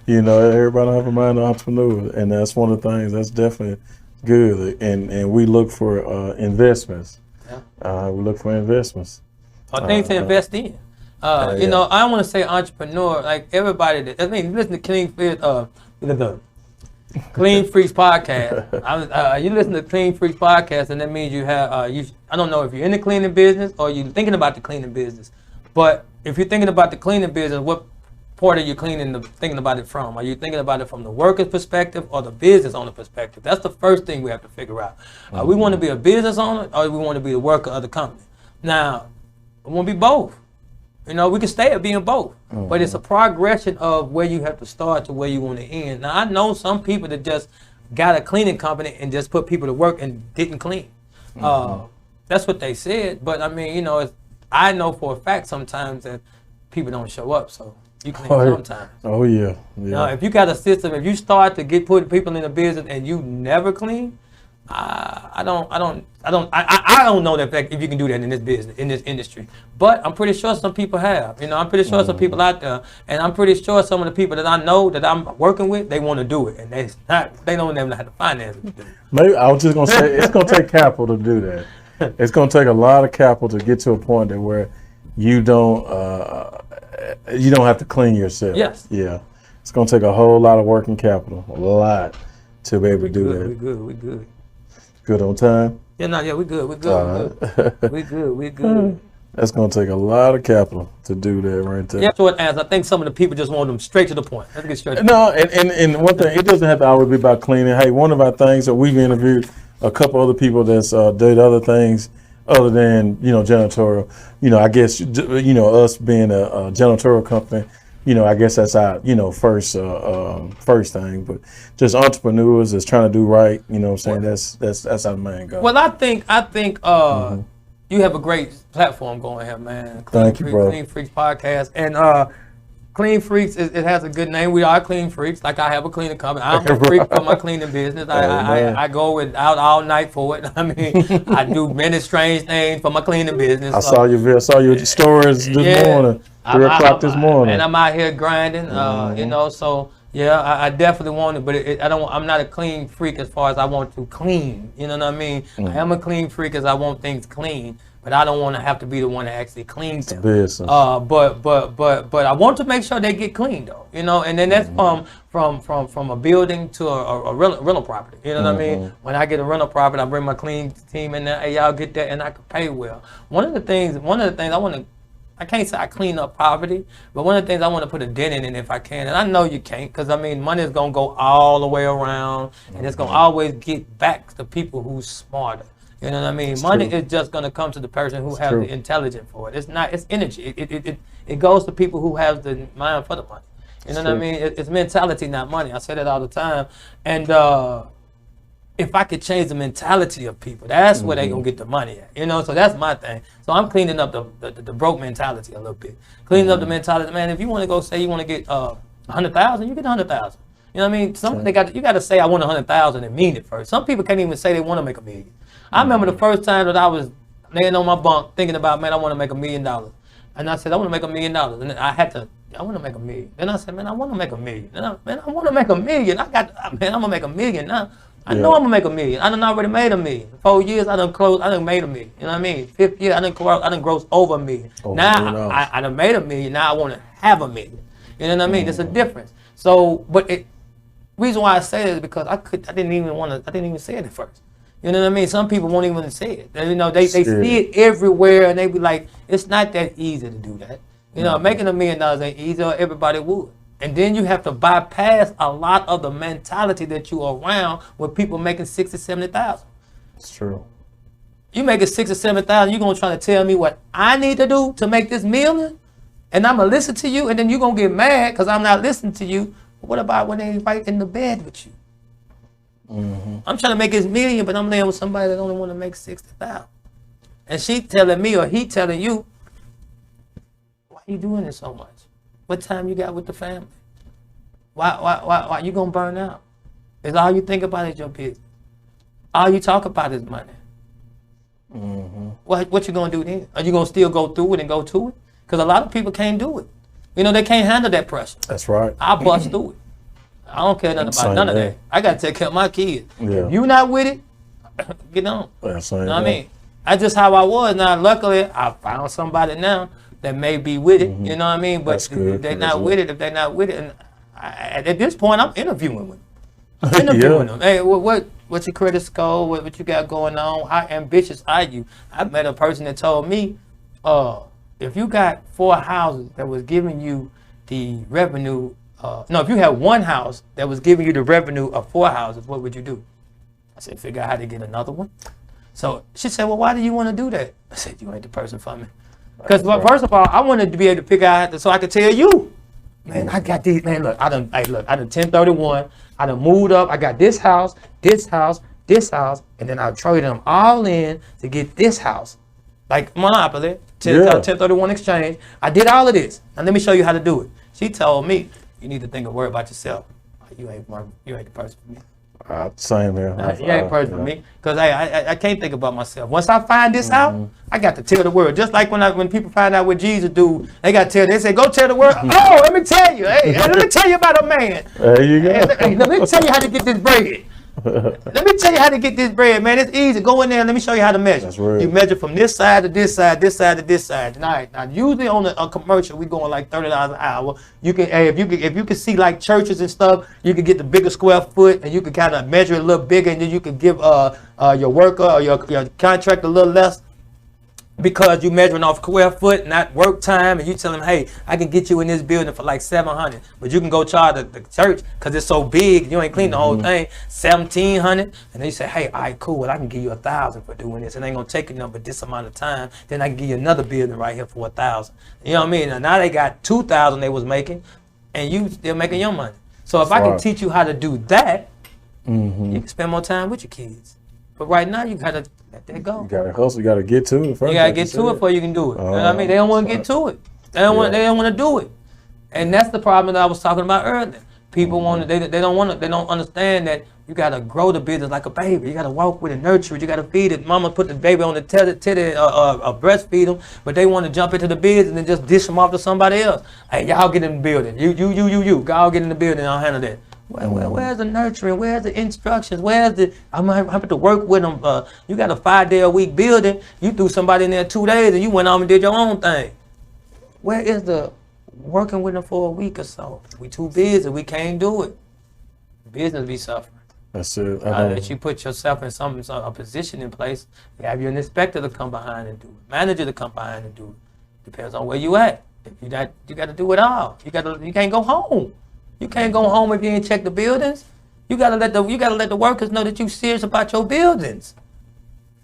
You know, everybody don't have a mind of an entrepreneur. And that's one of the things that's definitely good. And we look for investments. Yeah. We look for investments. Or things to invest in. You know, I want to say entrepreneur, like everybody that, I mean, listen to Clean Freaks podcast. You listen to Clean Freaks podcast, and that means you have I don't know if you're in the cleaning business or you're thinking about the cleaning business, but if you're thinking about the cleaning business, what part are you thinking about it from? Are you thinking about it from the worker's perspective or the business owner perspective? That's the first thing we have to figure out. We want to be a business owner, or we want to be the worker of the company. Now, we want to be both. You know, we can stay at being both, but it's a progression of where you have to start to where you want to end. Now, I know some people that just got a cleaning company and just put people to work and didn't clean. That's what they said, but I mean, you know, I know for a fact sometimes that people don't show up, so you clean sometimes. Oh yeah. Now, if you got a system, if you start to put people in a business and you never clean, I don't know that if you can do that in this business, in this industry. But I'm pretty sure some people have. You know, I'm pretty sure some people out there, and I'm pretty sure some of the people that I know that I'm working with, they want to do it, and they don't even have the finances to do it. Maybe I was just gonna say it's gonna take capital to do that. It's gonna take a lot of capital to get to a point that where you don't have to clean yourself. Yes. Yeah. It's gonna take a whole lot of working capital, a lot, to be able to do that. We good. Good on time? Yeah, we good. We good. That's going to take a lot of capital to do that right there. Yeah, short answer. I think some of the people just want them straight to the point. Let's get straight to the point. And one thing, it doesn't have to always be about cleaning. Hey, one of our things that we've interviewed a couple other people that's did other things other than, you know, janitorial. You know, I guess, you know, us being a janitorial company, you know, I guess that's our, you know, first thing. But just entrepreneurs that's trying to do right, you know what I'm saying? That's our main goal. Well, I think you have a great platform going here, man. Thank you, bro. Clean Freaks podcast. And Clean Freaks, it has a good name. We are clean freaks. Like I have a cleaning company. I'm a freak for my cleaning business. I go out all night for it. I mean, I do many strange things for my cleaning business. I saw your stories this morning. 3 o'clock this morning. And I'm out here grinding, you know, so yeah, I definitely want it, but I'm not a clean freak as far as I want to clean, you know what I mean? I am a clean freak as I want things clean, but I don't want to have to be the one that actually cleans them. Business. But I want to make sure they get clean though, you know, and then that's from a building to a rental property, you know what I mean? When I get a rental property, I bring my clean team in there, hey, y'all get that, and I can pay well. One of the things I can't say I clean up poverty, but one of the things I want to put a dent in it if I can, and I know you can't, because I mean, money is going to go all the way around, and it's going to always get back to people who's smarter. You know what I mean? It's money is just going to come to the person who has the intelligence for it. It's not, it's energy. It goes to people who have the mind for the money. You know what I mean? It's mentality, not money. I say that all the time. And if I could change the mentality of people, that's where they gonna get the money at, you know. So that's my thing. So I'm cleaning up the broke mentality a little bit, cleaning up the mentality. Man, if you want to go say you want to get 100,000, you get 100,000. You know what I mean? You got to say I want 100,000 and mean it first. Some people can't even say they want to make $1 million. I remember the first time that I was laying on my bunk thinking about, man, I want to make $1 million, and I said I want to make $1 million, and then I want to make $1 million. Then I said, man, I want to make $1 million. Then I want to make $1 million. I'm gonna make $1 million now. I know I'm gonna make $1 million. I done already made $1 million. 4 years, I done made $1 million. You know what I mean? 5th year, I done grossed over $1 million. Now I done made $1 million. Now I want to have $1 million. You know what I mean? There's a difference. So, but reason why I say it is because I didn't even say it at first. You know what I mean? Some people won't even say it. You know, they see it everywhere, and they be like, it's not that easy to do that. You know, making $1 million ain't easy, or everybody would. And then you have to bypass a lot of the mentality that you are around with people making 60, 70,000. It's true. You making 60, 70,000, you're gonna try to tell me what I need to do to make this $1 million? and I'm gonna listen to you, and then you gonna get mad because I'm not listening to you. But what about when they right in the bed with you? I'm trying to make his million, but I'm laying with somebody that only want to make 60,000. And she telling me, or he telling you, why you doing this so much? What time you got with the family? Why you gonna burn out? Is all you think about is your business. All you talk about is money. What you gonna do then? Are you gonna still go through it and go to it? Because a lot of people can't do it. You know, they can't handle that pressure. That's right. I bust through it. I don't care nothing about none of that. I gotta take care of my kids. Yeah. If you not with it, get on. That's You know what I mean? That's just how I was. Now, luckily, I found somebody now that may be with it. You know what I mean? But if they're not with it, and at this point, I'm interviewing them. I'm interviewing them. Hey, what's your credit score? What you got going on? How ambitious are you? I met a person that told me, if you got 4 houses that was giving you the revenue, if you had 1 house that was giving you the revenue of 4 houses, what would you do? I said, figure out how to get another one. So she said, well, why do you want to do that? I said, you ain't the person for me. Because first of all, I wanted to be able to figure out so I could tell you, man, I got these, man, look, I done 1031, I done moved up, I got this house, and then I traded them all in to get this house. Like Monopoly, 1031 exchange. I did all of this. Now let me show you how to do it. She told me, you need to think and worry about yourself. You ain't the person for me. Same here. You ain't the person for me. Because I can't think about myself. Once I find this out, I got to tell the world. Just like when people find out what Jesus do, they got to tell, they say, go tell the world. Oh, let me tell you. Hey, let me tell you about a man. There you go. Hey, let me tell you how to get this bread. Let me tell you how to get this bread, man. It's easy. Go in there and let me show you how to measure. That's right. You measure from this side to this side, this side to this side. Now usually on a commercial, we going like $30 an hour. You can, if you can see like churches and stuff, you can get the bigger square foot, and you can kind of measure it a little bigger, and then you can give your worker or your contractor a little less. Because you measuring off square foot, not work time, and you tell them, hey, I can get you in this building for like $700, but you can go charge the church because it's so big, you ain't clean the whole thing, $1,700, and then you say, hey, all right, cool, well, I can give you $1,000 for doing this. It ain't gonna take you nothing but this amount of time. Then I can give you another building right here for $1,000. You know what I mean? And now they got $2,000 they was making, and you still making your money. So if I can teach you how to do that, you can spend more time with your kids. But right now, you gotta let that go. You gotta hustle. You gotta get to it first. You gotta get to it before you can do it. You know what I mean? They don't want to get to it. They don't want to do it. And that's the problem that I was talking about earlier. People want to. They don't want to. They don't understand that you gotta grow the business like a baby. You gotta walk with it, nurture it. You gotta feed it. Mama put the baby on the titty, breastfeed them, but they want to jump into the business and just dish them off to somebody else. Hey, y'all get in the building. You. Y'all get in the building. I'll handle that. Where's the nurturing? Where's the instructions? I'm having to work with them. You got a 5-day-a-week building. You threw somebody in there 2 days and you went on and did your own thing. Where is the working with them for a week or so? We too busy. We can't do it. Business be suffering. That's it. That you put yourself in a position in place. You have your inspector to come behind and do it. Manager to come behind and do it. Depends on where you at. If you got to do it all. You can't go home. You can't go home if you ain't check the buildings. You gotta let the workers know that you serious about your buildings.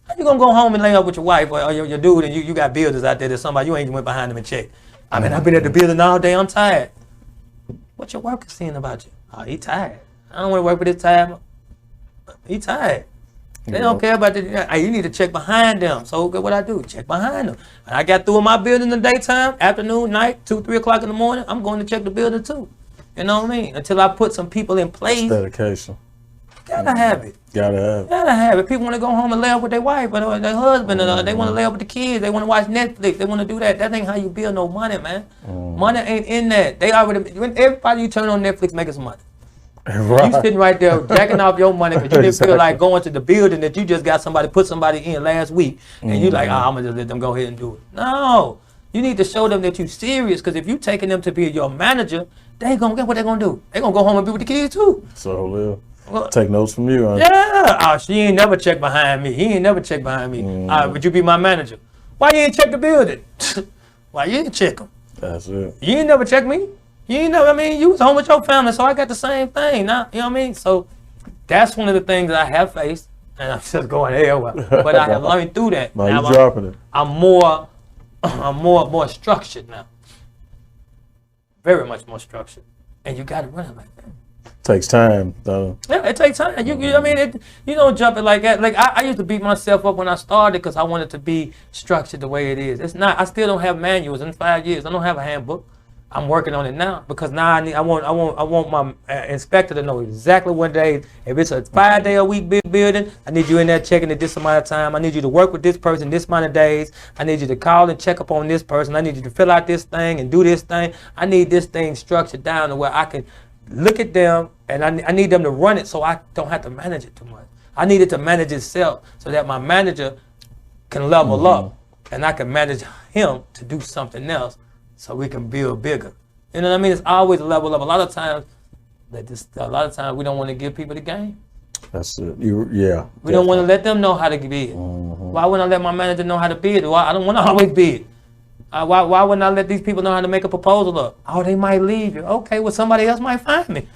How you gonna go home and lay up with your wife or your dude and you got buildings out there that somebody you ain't even went behind them and checked? I mean, I've been at the building all day. I'm tired. What your workers saying about you? Oh, he tired. I don't want to work with this tired. He tired. They don't care about the. You need to check behind them. So what I do? Check behind them. And I got through in my building in the daytime, afternoon, night, 2, 3 o'clock in the morning. I'm going to check the building too. You know what I mean? Until I put some people in place. Dedication. Gotta have it. Gotta have it. People want to go home and lay up with their wife or their husband. They want to lay up with the kids. They want to watch Netflix. They want to do that. That ain't how you build no money, man. Money ain't in that. Everybody you turn on Netflix making some money. Right. You sitting right there jacking off your money because you didn't feel like going to the building that you just got put somebody in last week. And you like, I'm going to just let them go ahead and do it. No. You need to show them that you're serious, because if you taking them to be your manager, they ain't gonna get what they're gonna do. They're gonna go home and be with the kids too. So take notes from you. Huh? Yeah. She ain't never checked behind me. He ain't never checked behind me. Would you be my manager? Why you ain't check the building? Why you ain't check them? That's it. You ain't never check me. You ain't never. I mean, you was home with your family, so I got the same thing. Now, you know what I mean? So that's one of the things that I have faced, and I'm just going there. But I have learned through that. Now you're dropping it. I'm more structured now. very much more structured, and you got to run it like that. Takes time, though. Yeah, it takes time. I mean, you don't jump it like that. Like I used to beat myself up when I started because I wanted to be structured the way it is. It's not. I still don't have manuals in 5 years. I don't have a handbook. I'm working on it now because now I want my inspector to know exactly what day. If it's a 5-day-a-week big building, I need you in there checking it this amount of time. I need you to work with this person this amount of days. I need you to call and check up on this person. I need you to fill out this thing and do this thing. I need this thing structured down to where I can look at them, and I need them to run it so I don't have to manage it too much. I need it to manage itself so that my manager can level up and I can manage him to do something else so we can build bigger. You know what I mean? It's always a level up. A lot of times we don't want to give people the game. That's it. We don't want to let them know how to bid. Why wouldn't I let my manager know how to bid? I don't want to always bid. Why wouldn't I let these people know how to make a proposal up? Oh, they might leave you. Okay, well, somebody else might find me.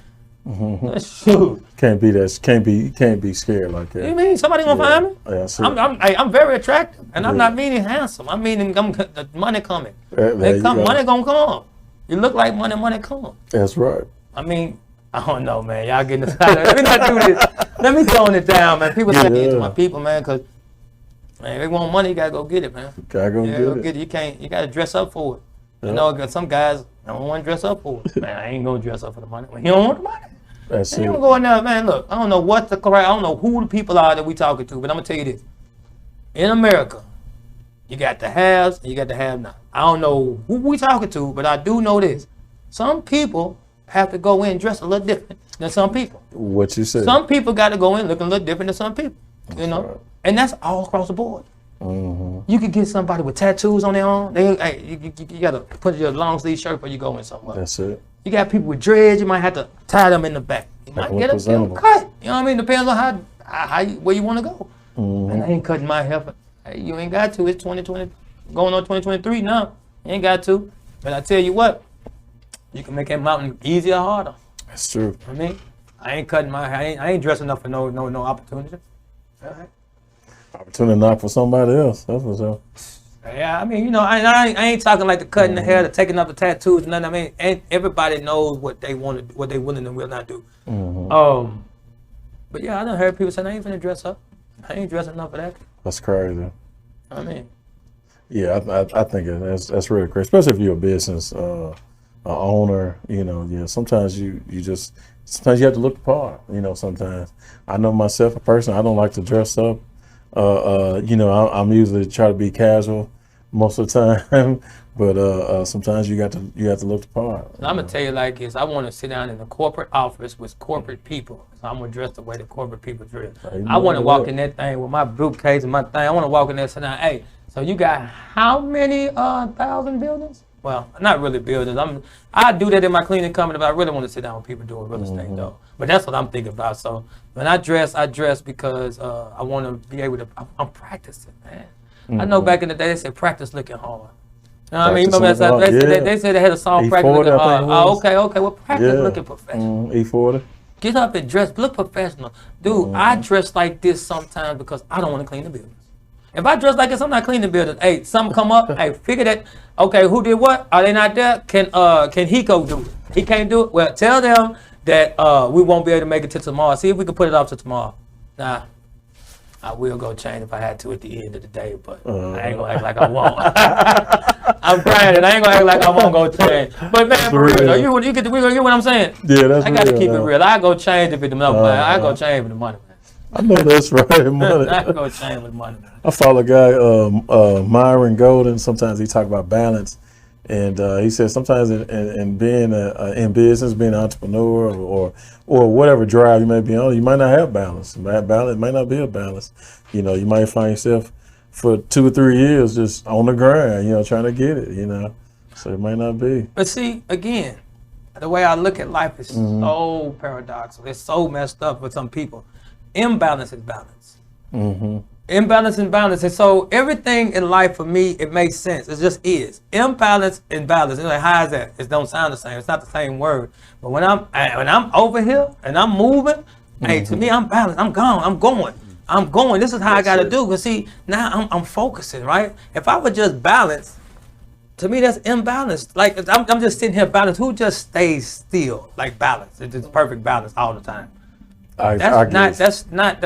Shoot. Can't be scared like that. You mean somebody gonna find me? Yeah, I'm very attractive, and I'm not meaning handsome. I'm meaning the money coming. Money gonna come. You look like money, money come. That's right. I mean, I don't know, man. Y'all getting excited. Let me not do this. Let me tone it down, man. People say it to my people, man, because man, if they want money, you gotta go get it, man. Gotta go get it. You gotta dress up for it. You know, some guys don't want to dress up for it. Man, I ain't gonna dress up for the money. When you don't want the money. That's you don't go in there, man. Look, I don't know what the correct. I don't know who the people are that we talking to, but I'm gonna tell you this: in America, you got the haves and you got the have-nots. I don't know who we talking to, but I do know this: some people have to go in dressed a little different than some people. What you said? Some people got to go in looking a little different than some people. You know, right. And that's all across the board. You could get somebody with tattoos on their arm. You gotta put your long sleeve shirt before you go in somewhere. That's it. You got people with dreads. You might have to tie them in the back. You might get them cut. You know what I mean? Depends on where you want to go. And I ain't cutting my hair. You ain't got to. It's 2020, going on 2023 now. You ain't got to. But I tell you what, you can make that mountain easier or harder. That's true. I mean, I ain't cutting my hair. I ain't dressing up for no opportunity. All right. Opportunity not for somebody else. That's what's up. Yeah, I mean, you know, I ain't talking like the cutting the hair, the taking up the tattoos, and nothing. I mean, and everybody knows what they want to, what they will and will not do. But yeah, I done heard people saying, I ain't finna dress up. I ain't dressing up for that. That's crazy. I mean. Yeah, I think that's really crazy, especially if you're a business owner. You know, yeah. Sometimes you have to look the part. You know, sometimes I know myself, a person, I don't like to dress up. You know, I'm usually try to be casual most of the time, but sometimes you have to look the part. I'm gonna tell you like this: I want to sit down in a corporate office with corporate people, so I'm gonna dress the way the corporate people dress. I want to walk in that thing with my briefcase and my thing. I want to walk in there and say, now, hey, so you got how many 1,000 buildings? Well, not really buildings. I do that in my cleaning company, but I really want to sit down with people doing real estate though. But that's what I'm thinking about. So when I dress because I want to be able to. I'm practicing, man. I know back in the day they said practice looking hard. You know what I mean? They said they had a song practice looking hard. Oh, okay. Well, practice looking professional. E40. Get up and dress, look professional, dude. I dress like this sometimes because I don't want to clean the buildings. If I dress like this, I'm not cleaning the building. Hey, something come up. Hey, figure that. Okay, who did what? Are they not there? Can he go do it? He can't do it. Well, tell them that we won't be able to make it till tomorrow. See if we can put it off to tomorrow. Nah, I will go change if I had to at the end of the day, but I ain't gonna act like I won't. I'm crying and I ain't gonna act like I won't go change. But man, for real, you get what I'm saying? Yeah, that's I gotta keep it real. I go change if it's the money. I go change for the money. I know that's right. Money. I go change with money. I follow a guy, Myron Golden. Sometimes he talk about balance, and he says sometimes in being in business, being an entrepreneur or whatever drive you may be on, you might not have balance. It might not be a balance. You know, you might find yourself for 2 or 3 years just on the grind, you know, trying to get it. You know, so it might not be. But see, again, the way I look at life is so paradoxical. It's so messed up for some people. Imbalance is balance. Imbalance and balance. And so everything in life for me, it makes sense. It just is. Imbalance and balance. It's like, how is that? It don't sound the same. It's not the same word. But when I'm over here and I'm moving, hey, to me, I'm balanced. I'm gone. I'm going. This is how I got to do. Because see, now I'm focusing, right? If I would just balance, to me that's imbalanced. Like I'm just sitting here balanced. Who just stays still, like balanced? It's just perfect balance all the time. I That's not.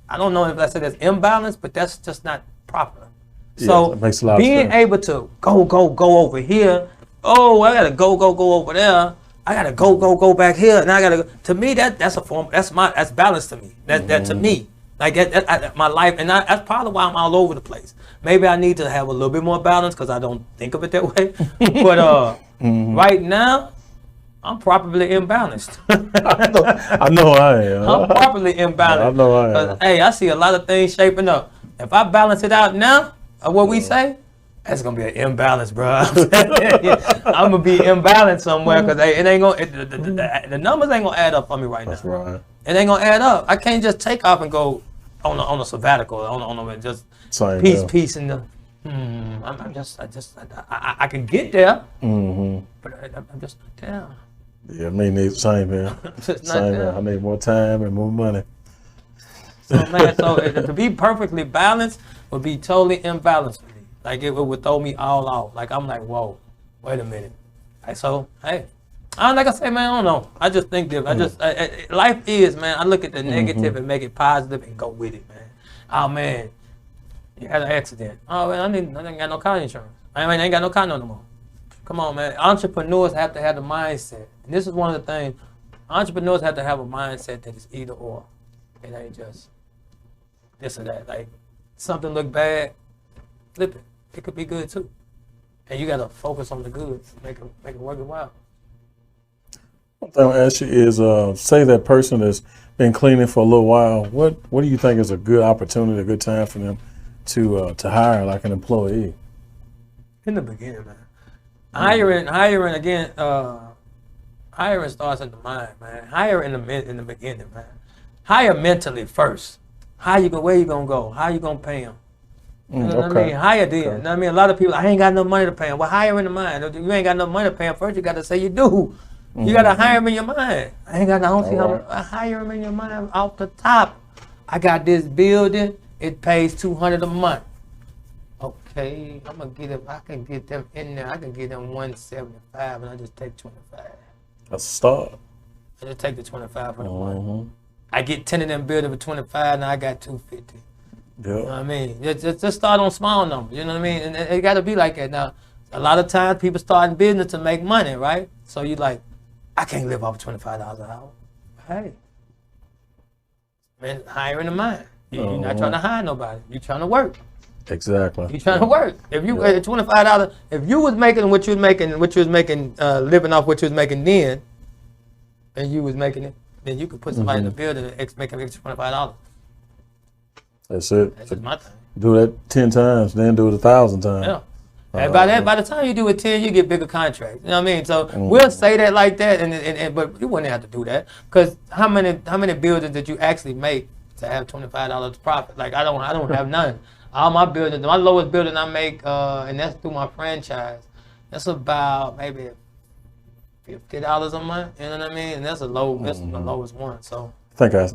I don't know if I said that's imbalanced, but that's just not proper. So it makes a lot of being sense. able to go over here. Oh, I gotta go over there. I gotta go back here, and I gotta. To me, that's a form. That's balance to me. That to me, like my life, and that's probably why I'm all over the place. Maybe I need to have a little bit more balance because I don't think of it that way. But right now, I'm properly imbalanced. I know I am. I'm properly imbalanced. I know I am. Hey, I see a lot of things shaping up. If I balance it out now, what we say, that's gonna be an imbalance, bro. I'm gonna be imbalanced somewhere because it ain't gonna. The numbers ain't gonna add up for me right now. That's right. It ain't gonna add up. I can't just take off and go on a sabbatical. On just Same peace and the. I can get there, but I'm just not there. Yeah, me neither. Same here. Just not Same there. here. I need more time and more money. So man, to be perfectly balanced would be totally imbalanced for me. Like it would throw me all off. Like I'm like, whoa, wait a minute. Like, so hey, like I say, man, I don't know. I just think that life is, man. I look at the negative and make it positive and go with it, man. Oh man, you had an accident. Oh man, I ain't got no car insurance. I ain't got no car no more. Come on, man. Entrepreneurs have to have the mindset, and this is one of the things. Entrepreneurs have to have a mindset that is either or. It ain't just this or that. Like something look bad, flip it. It could be good too. And you gotta focus on the good, make it work well. One thing I'll ask you is, say that person has been cleaning for a little while. What do you think is a good opportunity, a good time for them to hire like an employee? In the beginning, man. Hiring again. Hiring starts in the mind, man. Hire in the beginning, man. Hire mentally first. Where you gonna go? How you gonna pay them? You know what I mean? Hire then. You know what I mean? A lot of people, I ain't got no money to pay them. Well, hire in the mind. You ain't got no money to pay them first. You got to say you do. You got to hire them in your mind. I ain't got no. I don't see how much. I hire them in your mind off the top. I got this building. It pays $200 a month. Okay, I'm gonna get it. I can get them in there. I can get them 175, and I just take 25. That's a start. I just take the 25 for the month. I get 10 of them building for 25, and I got 250. Yeah. You know what I mean? Just start on small numbers. You know what I mean? And it got to be like that. Now, a lot of times people start in business to make money, right? So you like, I can't live off $25 an hour. Hey, man, hiring the mind. You're not trying to hire nobody. You're trying to work. Exactly. You're trying to work. If you at $25, if you was making what you was making, living off what you was making then, and you was making it, then you could put somebody in the building and make an extra $25. That's it. That's just my thing. Do that 10 times, then do it 1,000 times. Yeah. And by the time you do it 10, you get bigger contracts. You know what I mean? So we'll say that like that, but you wouldn't have to do that because how many buildings did you actually make to have $25 profit? Like I don't have none. All my buildings, my lowest building I make, and that's through my franchise. That's about maybe $50 a month. You know what I mean? And that's the lowest one. So I think I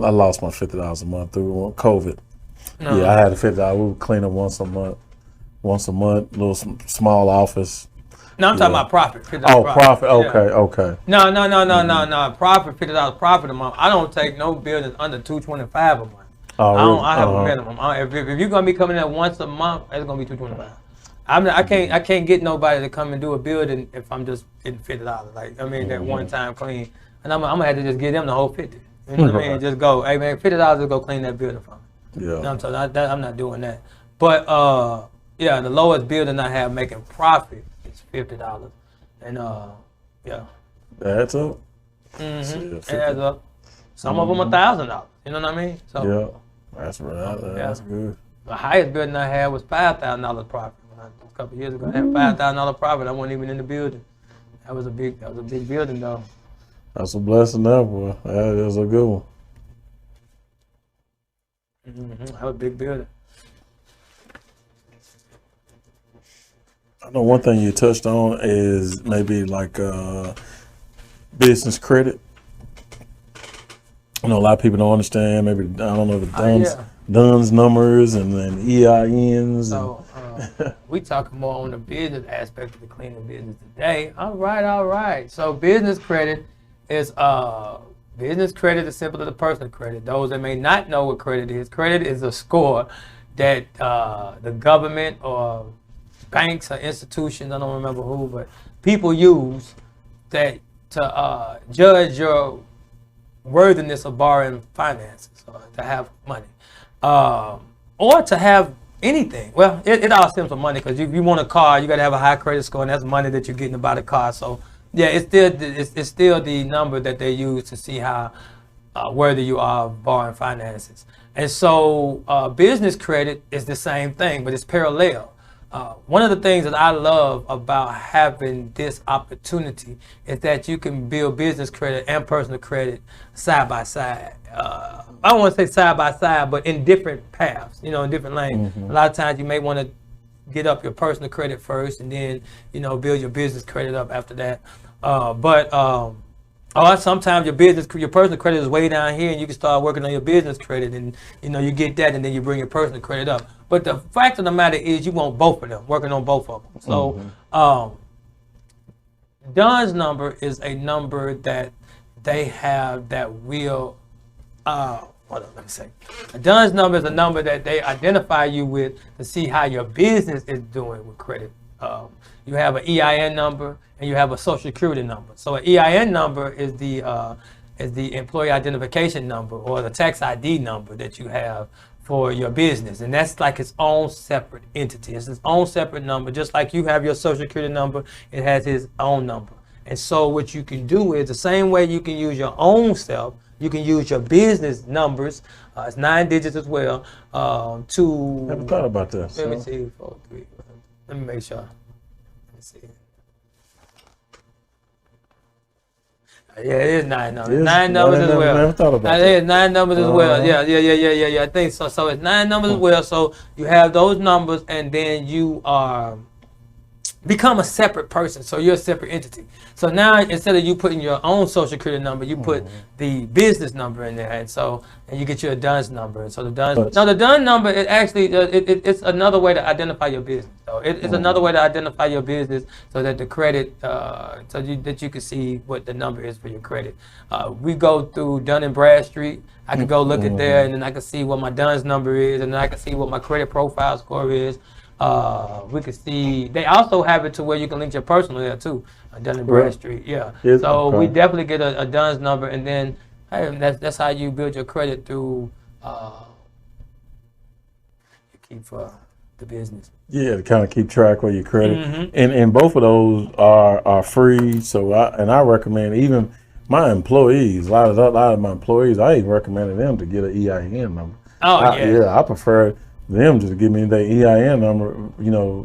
lost my $50 a month through COVID. no. Yeah, I had a $50. We would clean up once a month, little small office. No, I'm talking about profit. Profit. Okay, Yeah. okay. No. Profit, $50 profit a month. I don't take no buildings under $225 a month. Oh, really? I have a minimum. If you're gonna be coming in once a month, it's gonna be $225. I can't get nobody to come and do a building if I'm just getting $50. Like I mean that one time clean, and I'm gonna have to just give them the whole 50. You know what I mean? Just go, hey man, $50 to go clean that building for me. Yeah. You know what I'm saying? I'm not doing that. But yeah, the lowest building I have making profit is $50, and yeah. That's up. It adds up. Some of them $1,000. You know what I mean? So Yeah, that's right. That's good. the highest building I had was $5,000 profit. A couple of years ago, I had $5,000 profit. I wasn't even in the building. That was a big building though. That's a blessing there, boy. That is a good one. That was a big building. I know one thing you touched on is maybe like business credit. I know a lot of people don't understand. Maybe I don't know if DUNS numbers and EINs. So we talking more on the business aspect of the cleaning business today. All right. So business credit is simple to the personal credit. Those that may not know what credit is a score that the government or banks or institutions, I don't remember who, but people use that to judge your worthiness of borrowing finances or to have money. Or to have anything. Well, it all stems from money, because if you want a car, you got to have a high credit score, and that's money that you're getting to buy the car. So, yeah, it's still the number that they use to see how worthy you are of borrowing finances. And so business credit is the same thing, but it's parallel. One of the things that I love about having this opportunity is that you can build business credit and personal credit side by side. I don't want to say side by side, but in different paths, in different lanes. Mm-hmm. A lot of times you may want to get up your personal credit first and then, build your business credit up after that. Sometimes your personal credit is way down here, and you can start working on your business credit, and you get that, and then you bring your personal credit up. But the fact of the matter is, you want both of them, working on both of them. So, Don's number is a number that they have that will. A Don's number is a number that they identify you with to see how your business is doing with credit. You have an EIN number and you have a social security number. So an EIN number is the employee identification number, or the tax ID number that you have for your business, and that's like its own separate entity. It's its own separate number, just like you have your social security number. It has its own number. And so what you can do is the same way you can use your own self, you can use your business numbers. It's 9 digits as well. To Haven't thought about this. Let me see. 4, 3. Let me make sure. Let me see. Yeah, it is 9 numbers. 9 numbers as well. Never thought about that. It is 9 numbers as well. Yeah. I think so. So it's 9 numbers as well. So you have those numbers, and then you become a separate person. So you're a separate entity. So now, instead of you putting your own social security number, you put the business number in there, and you get your DUNS number. So the DUNS number is actually it's another way to identify your business. So it's another way to identify your business, so that the credit, that you can see what the number is for your credit. We go through Dun and Bradstreet. I can go look at there, and then I can see what my DUNS number is, and then I can see what my credit profile score is. We can see they also have it to where you can link your personal there too. Dun and Bradstreet, yeah. So we definitely get a DUNS number, and then that's how you build your credit through. You keep the business. Yeah, to kind of keep track of your credit, and both of those are free. So I recommend even my employees. A lot of my employees, I even recommended them to get an EIN number. I prefer them just give me their EIN number,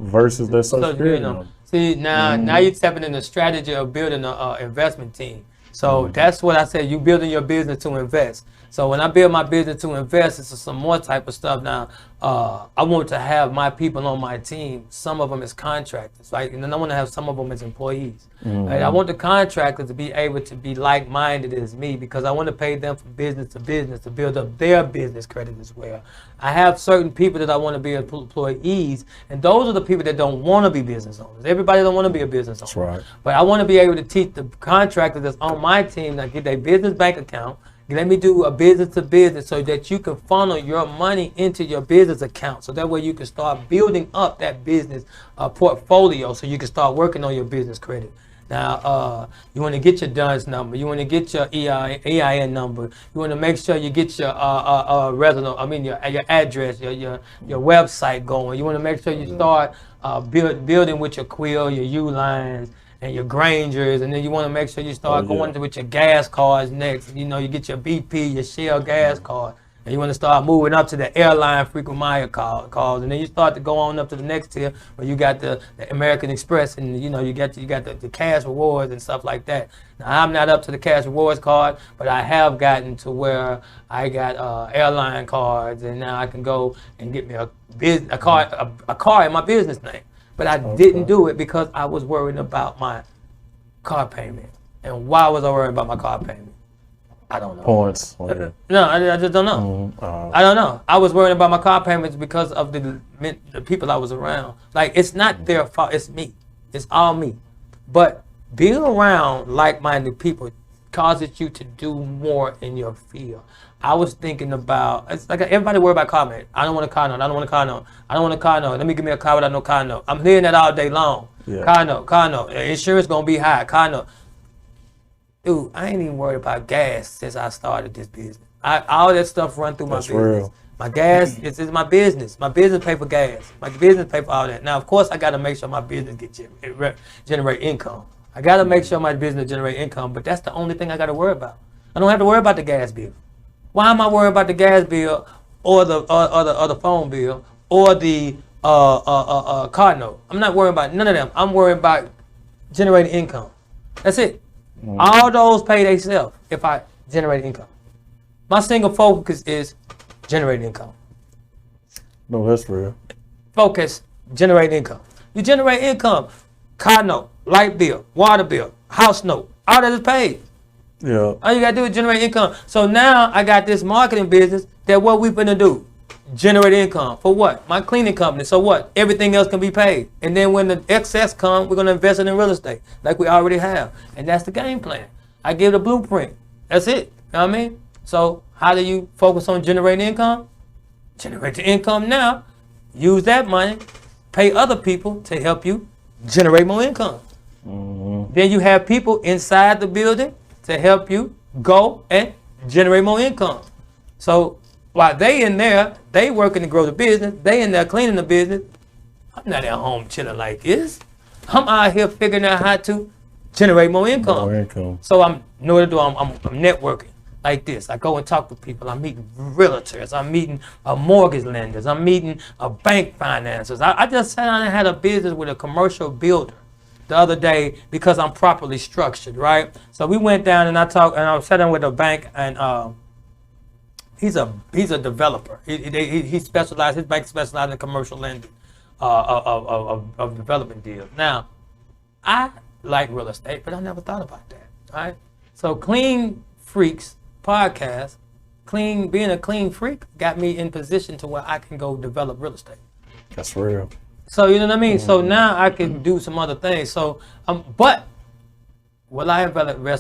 versus their social security number. See, now you're stepping in the strategy of building an investment team. So that's what I said. You building your business to invest. So when I build my business to invest, it's some more type of stuff. Now, I want to have my people on my team. Some of them as contractors, right? And then I want to have some of them as employees. Right? I want the contractors to be able to be like-minded as me, because I want to pay them from business to business to build up their business credit as well. I have certain people that I want to be employees, and those are the people that don't want to be business owners. Everybody don't want to be a business owner. That's right. But I want to be able to teach the contractors that's on my team that get their business bank account. Let me do a business to business, so that you can funnel your money into your business account. So that way you can start building up that business portfolio, so you can start working on your business credit. Now, you want to get your DUNS number. You want to get your EIN number. You want to make sure you get your your address, your website going. You want to make sure you start building with your Quill, your Ulines, and your Grangers, and then you want to make sure you start going with your gas cards next. You get your BP, your Shell gas card, and you want to start moving up to the airline frequent flyer calls, and then you start to go on up to the next tier where you got the American Express, and you got the cash rewards and stuff like that. Now, I'm not up to the cash rewards card, but I have gotten to where I got airline cards, and now I can go and get me a car in my business name. But I didn't do it because I was worried about my car payment. And why was I worried about my car payment? I don't know. Points. Whatever. No, I just don't know. I don't know. I was worried about my car payments because of the people I was around. Like, it's not their fault. It's me. It's all me. But being around like-minded people causes you to do more in your field. I was thinking about, it's like everybody worry about car note. I don't want a car note. I don't want a car note. I don't want a car note. Let me give me a car without no car note. I'm hearing that all day long. Yeah. Car note. Insurance gonna be high. Car note. Dude, I ain't even worried about gas since I started this business. All that stuff run through my business. Real. My gas is my business. My business pay for gas. My business pay for all that. Now, of course, I got to make sure my business generate income. I got to make sure my business generate income, but that's the only thing I got to worry about. I don't have to worry about the gas bill. Why am I worried about the gas bill or the phone bill or the car note? I'm not worried about none of them. I'm worried about generating income. That's it. All those pay themselves if I generate income. My single focus is generate income. No, that's real. Focus, generate income. You generate income, car note, light bill, water bill, house note, all that is paid. Yeah. All you gotta do is generate income. So now I got this marketing business that what we finna do? Generate income. For what? My cleaning company. So what? Everything else can be paid. And then when the excess comes, we're gonna invest it in real estate like we already have. And that's the game plan. I give the blueprint. That's it. You know what I mean? So how do you focus on generating income? Generate the income now. Use that money. Pay other people to help you generate more income. Then you have people inside the building to help you go and generate more income. So while they in there, they working to grow the business. They in there cleaning the business. I'm not at home chilling like this. I'm out here figuring out how to generate more income. More income. So I'm networking like this. I go and talk to people. I'm meeting realtors. I'm meeting mortgage lenders. I'm meeting bank financiers. I just sat down and had a business with a commercial builder the other day because I'm properly structured, right? So we went down and I sat down with a bank and he's a developer. He specialized. His bank specializes in commercial lending of development deals. Now, I like real estate, but I never thought about that. Right? So Clean Freaks podcast, being a clean freak, got me in position to where I can go develop real estate. That's real. So you know what I mean. So now I can do some other things. So but will I develop real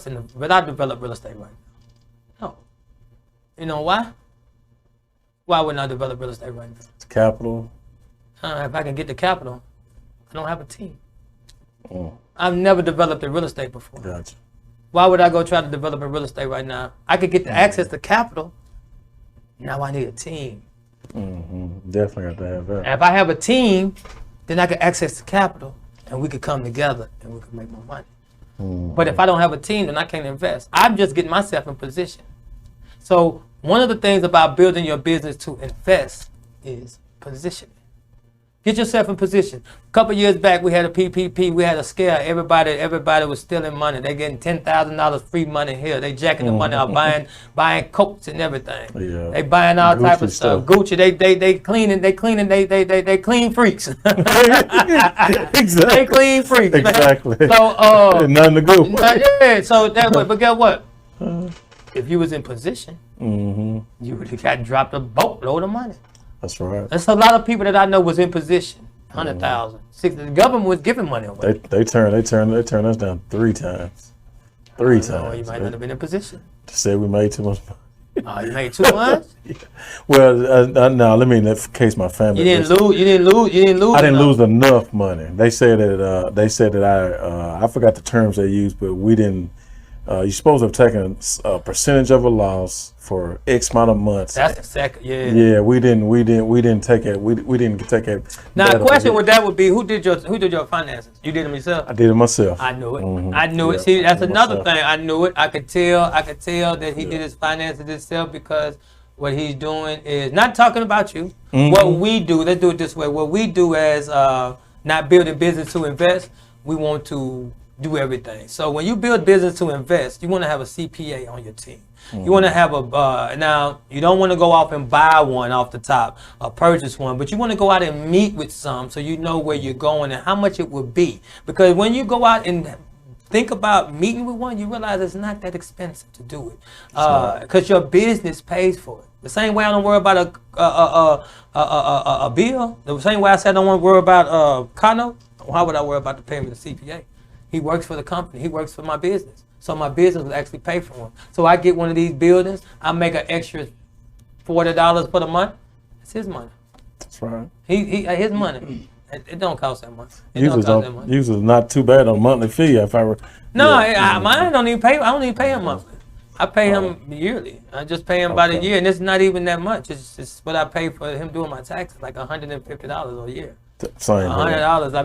estate right now? No. You know why? Why wouldn't I develop real estate right now? It's capital. If I can get the capital, I don't have a team. I've never developed a real estate before. Gotcha. Why would I go try to develop a real estate right now? I could get the access to capital. Now I need a team. Definitely have to have that. And if I have a team, then I can access the capital and we could come together and we could make more money. But if I don't have a team, then I can't invest. I'm just getting myself in position. So one of the things about building your business to invest is positioning. Get yourself in position. A couple years back, we had a PPP. We had a scare. Everybody was stealing money. They getting $10,000 free money here. They jacking the money out, buying coats and everything. Yeah. They buying all type of stuff. Gucci. They cleaning. They clean freaks. Exactly. They clean freaks. Exactly. Man. So nothing to go. Yeah. So that way. But guess what? If you was in position, you would have got dropped a boatload of money. That's right. There's a lot of people that I know was in position. 100,000. The government was giving money away. They turned us down 3 times. 3 times. Oh, you might not have been in position. To say we made too much money. Oh, you made too much? Yeah. Well, no. Let me case my family. You didn't lose. I didn't lose enough money. They said that I forgot the terms they used, but we didn't. You're supposed to have taken a percentage of a loss for X amount of months. That's the second, yeah. Yeah, we didn't take it. We didn't take it. Now, the question with that would be, who did your finances? You did them yourself? I did it myself. I knew it. I knew it. See, that's another thing. I knew it. I could tell that he did his finances himself because what he's doing is not talking about you. What we do, let's do it this way. What we do as not building business to invest, we want to do everything. So when you build business to invest, you want to have a CPA on your team. You want to have now you don't want to go off and buy one off the top or purchase one, but you want to go out and meet with some so you know where you're going and how much it will be. Because when you go out and think about meeting with one, you realize it's not that expensive to do it, because your business pays for it. The same way I don't worry about a bill. The same way I said I don't want to worry about car note. Why would I worry about the payment of CPA? He works for the company. He works for my business. So my business will actually pay for him. So I get one of these buildings. I make an extra $40 for the month. It's his money. That's right. His money. It don't cost that much. Usually not too bad on monthly fee. If I were. Mine don't even pay. I don't even pay him monthly. I pay him yearly. I just pay him about a year, and it's not even that much. It's what I pay for him doing my taxes, like $150 a year. $100. I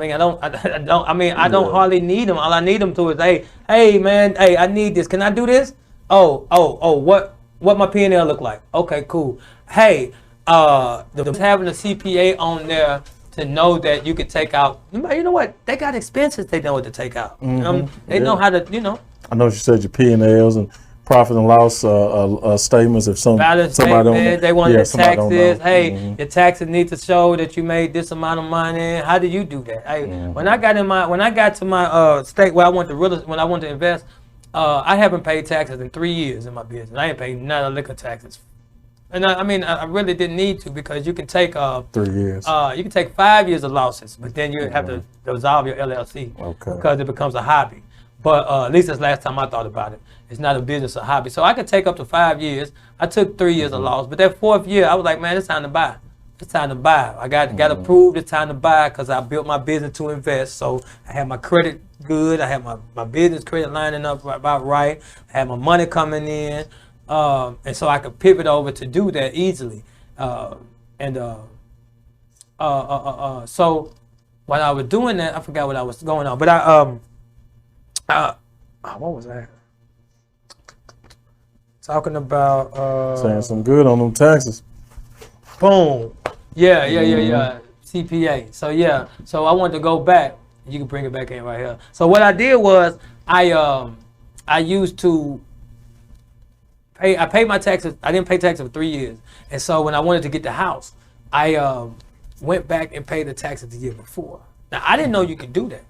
mean, I don't hardly need them. All I need them to is, hey, man, I need this. Can I do this? What my P&L look like? Okay, cool. Hey, having a CPA on there to know that you could take out. You know what? They got expenses. They know what to take out. They know how to. I know you said your P&Ls and profit and loss statements. If somebody don't, they want the taxes. Hey, your taxes need to show that you made this amount of money. How do you do that? Hey, when I got to my state where I want to invest, I haven't paid taxes in 3 years in my business. I ain't paid none of liquor taxes. And I really didn't need to, because you can take 3 years. You can take 5 years of losses, but then you have to dissolve your LLC because it becomes a hobby. But at least that's the last time I thought about it. It's not a business, a hobby. So I could take up to 5 years. I took 3 years of loss, but that 4th year, I was like, man, it's time to buy. It's time to buy. I got approved. It's time to buy, because I built my business to invest. So I had my credit good. I had my business credit lining up about right. I had my money coming in. And so I could pivot over to do that easily. So when I was doing that, I forgot what I was going on. But what was that? Talking about saying some good on them taxes. Boom. Yeah. CPA. So I wanted to go back. You can bring it back in right here. So what I did was I used to I paid my taxes. I didn't pay taxes for 3 years. And so when I wanted to get the house, I went back and paid the taxes the year before. Now, I didn't know you could do that.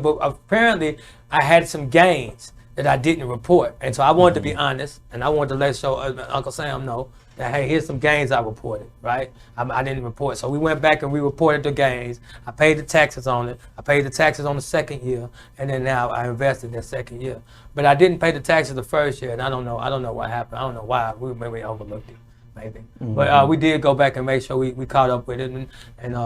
But apparently I had some gains that I didn't report. And so I wanted to be honest, and I wanted to let Uncle Sam know that, hey, here's some gains I reported, right? I didn't report. So we went back and we reported the gains. I paid the taxes on it. I paid the taxes on the 2nd year, and then now I invested in the 2nd year. But I didn't pay the taxes the 1st year, and I don't know what happened. I don't know why. Maybe overlooked it, maybe. But we did go back and make sure we caught up with it, and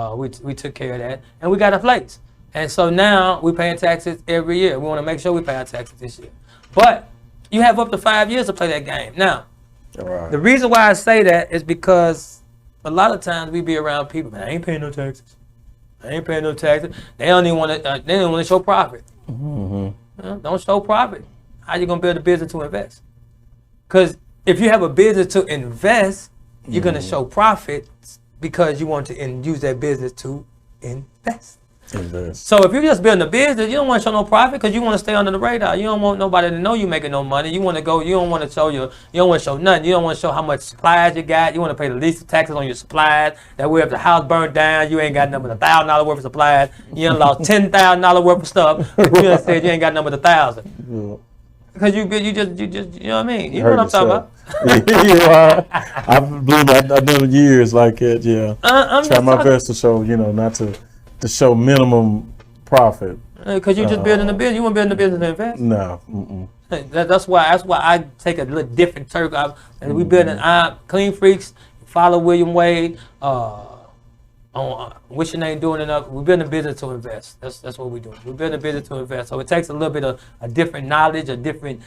we took care of that, and we got a place. And so now we're paying taxes every year. We want to make sure we pay our taxes this year. But you have up to 5 years to play that game. Now, the reason why I say that is because a lot of times we be around people, man, I ain't paying no taxes. They don't even want to show profit. Don't show profit. How you gonna build a business to invest? Because if you have a business to invest, you're gonna show profit because you want to use that business to invest. So if you're just building a business, you don't want to show no profit because you want to stay under the radar. You don't want nobody to know you making no money. You want to go. You don't want to show you don't want to show nothing. You don't want to show how much supplies you got. You want to pay the least taxes on your supplies. That way, if the house burned down, you ain't got nothing but $1,000 worth of supplies. You done lost $10,000 worth of stuff. But you done said you ain't got nothing but $1,000. Because you just you know what I mean. You know what I'm talking about. I believe I've done years like it. Yeah. Try my best to show not to show minimum profit. Because you're just building a business. You want to build a business to invest? No. That's why I take a little different turk. And we building Clean Freaks, follow William Wade. Wishing ain't doing enough. We're building a business to invest. That's what we're doing. We're building a business to invest. So it takes a little bit of a different knowledge, a different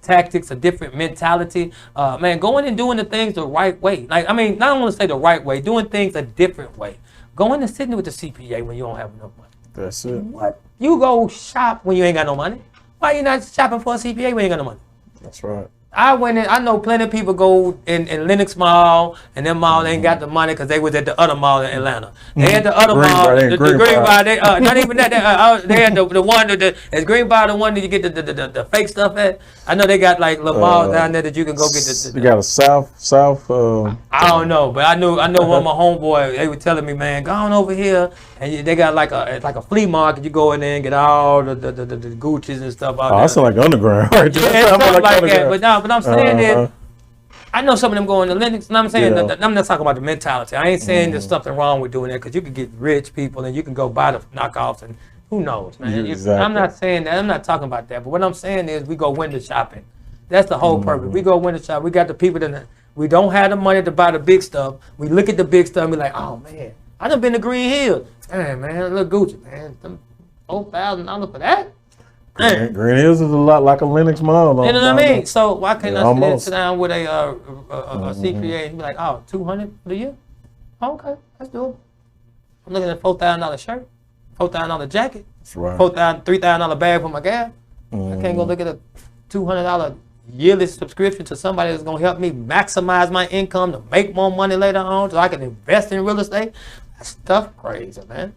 tactics, a different mentality. Man, going and doing the things the right way. Like, I mean, I don't want to say the right way, doing things a different way. Going and sitting with the CPA when you don't have enough money. That's it. What? You go shop when you ain't got no money. Why you not shopping for a CPA when you ain't got no money? That's right. I went in. I know plenty of people go in Lenox Mall, and them mall ain't got the money because they was at the other mall in Atlanta. They had the other mall, the Greenbrier. They not even that. They had the one that is Greenbrier, the one that you get the fake stuff at. I know they got like little malls down there that you can go get the. You got a South. I don't know, but I know one of my homeboy. They were telling me, man, go on over here, and they got like a flea market. You go in there and get all the Gucci's and stuff out there. That sound like underground, right? Yeah, stuff like that. But I'm saying that I know some of them going to Linux, and I'm saying that I'm not talking about the mentality. I ain't saying there's something wrong with doing that because you can get rich people and you can go buy the knockoffs and who knows, man. Exactly. I'm not saying that. I'm not talking about that. But what I'm saying is we go window shopping. That's the whole purpose. We go window shopping. We got the people that we don't have the money to buy the big stuff. We look at the big stuff and be like, oh man, I done been to Green Hills. Damn man, look Gucci, man. $4,000 for that. Green Hills is a lot like a Lenox Mall. You know what I mean? So why can't I sit down with a CPA and be like, oh, $200 for the year? Oh, okay, let's do it. I'm looking at a $4,000 shirt, $4,000 jacket, That's right. $3,000 bag for my gas. I can't go look at a $200 yearly subscription to somebody that's gonna help me maximize my income to make more money later on, so I can invest in real estate. That stuff crazy, man.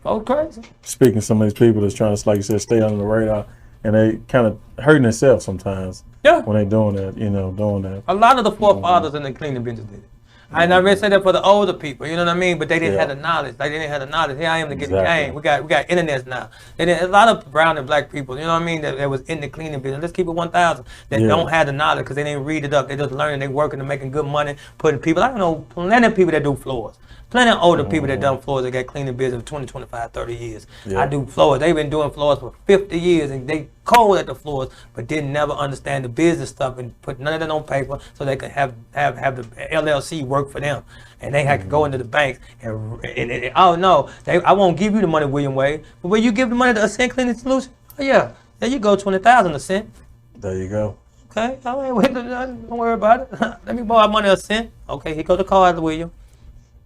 Oh, crazy. Speaking of some of these people that's trying to, like you said, stay under the radar, and they kind of hurting themselves sometimes. Yeah. When they doing that, doing that. A lot of the forefathers in the cleaning business did it. And I really say that for the older people, you know what I mean? But they didn't have the knowledge. Like, they didn't have the knowledge. Here I am to get the game. We got internets now. A lot of brown and black people, you know what I mean, that was in the cleaning business. Let's keep it 1,000. That don't have the knowledge because they didn't read it up. They just learning. They working and making good money, putting people. I don't know, plenty of people that do floors. Plenty of older people that done floors that got cleaning business for 20, 25, 30 years. I do floors. They've been doing floors for 50 years and they cold at the floors, but didn't never understand the business stuff and put none of that on paper so they could have the LLC work for them. And they had to go into the banks and oh no, I won't give you the money, William Wade. But will you give the money to ASCENT Cleaning Solutions? Oh yeah, there you go, 20,000 ASCENT. There you go. Okay, all right, wait, don't worry about it. Let me borrow money ASCENT. Okay, here go the card, William.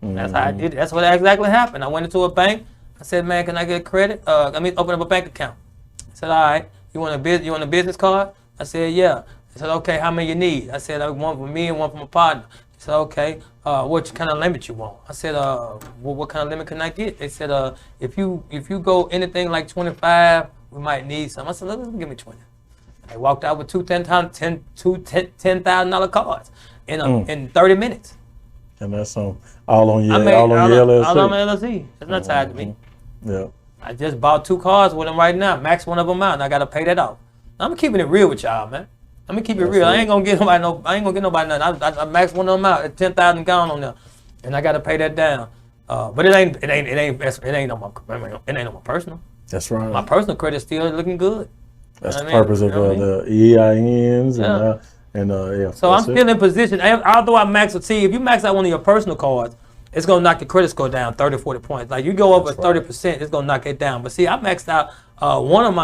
That's how I did it. That's what exactly happened. I went into a bank. I said, man, can I get credit? Let me open up a bank account. I said, all right. You want a business card? I said, yeah. He said, okay, how many you need? I said, I want for me and one for my partner. He said, okay, what kind of limit you want? I said, what kind of limit can I get? They said, if you go anything like 25, we might need some. I said, let them give me 20. I walked out with two $10,000 cards in 30 minutes. And that's all on your LLC. All on my LLC. It's not tied to me. Yeah. I just bought 2 cars with them right now. Max one of them out, and I gotta pay that off. I'm keeping it real with y'all, man. I'm gonna keep it real. I ain't gonna get nobody nothing. I maxed one of them out at 10,000 gone on there, and I gotta pay that down. But it ain't on my personal. That's right. My personal credit still looking good. That's the purpose of the EINs and So I'm still in position. Although I max out, see, if you max out one of your personal cards, it's gonna knock your credit score down 30, 40 points. Like you go over 30%, it's gonna knock it down. But see, I maxed out one of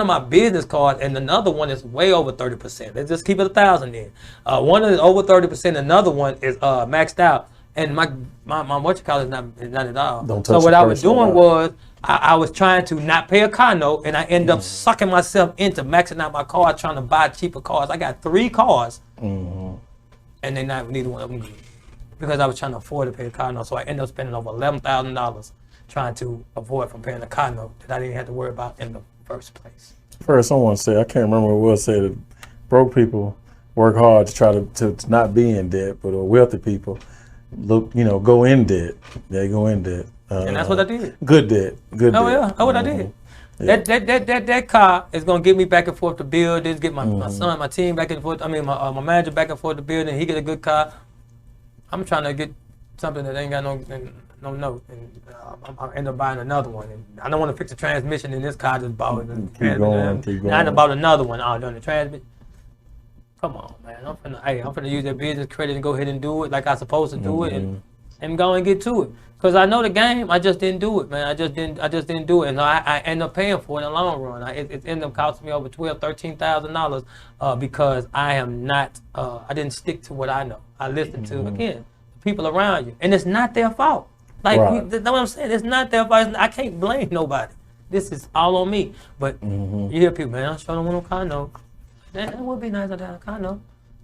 my business cards, and another one is way over 30%. Let's just keep it 1,000 then. One is over 30%, another one is maxed out, and my what you call it is not at all. So what I was doing was I was trying to not pay a car note, and I ended up sucking myself into maxing out my car, trying to buy cheaper cars. I got 3 cars, and they not neither one of them good, because I was trying to afford to pay a car note. So I ended up spending over $11,000 trying to avoid from paying a car note that I didn't have to worry about in the first place. First, someone said, I can't remember what it was, said that broke people work hard to try to not be in debt, but wealthy people go in debt. They go in debt. And that's what I did. Good debt. Good debt. Oh yeah, that's what I did. Yeah. That car is gonna get me back and forth to buildings, get my son, my team back and forth. I mean, my manager back and forth to building. He get a good car. I'm trying to get something that ain't got no note, and I end up buying another one. And I don't want to fix the transmission in this car. I just bought it. Keep going. Now I done bought another one. Doing the transmission. Come on, man. I'm finna use that business credit and go ahead and do it like I supposed to do it, and go and get to it. Cause I know the game, I just didn't do it, man. I just didn't do it, and I end up paying for it in the long run. It ended up costing me over $12,000-13,000 because I am not. I didn't stick to what I know. I listened to again the people around you, and it's not their fault. Like that's what I'm saying. It's not their fault. I can't blame nobody. This is all on me. But you hear people, man. I sure don't want no car note. Man, it would be nice to have a car note.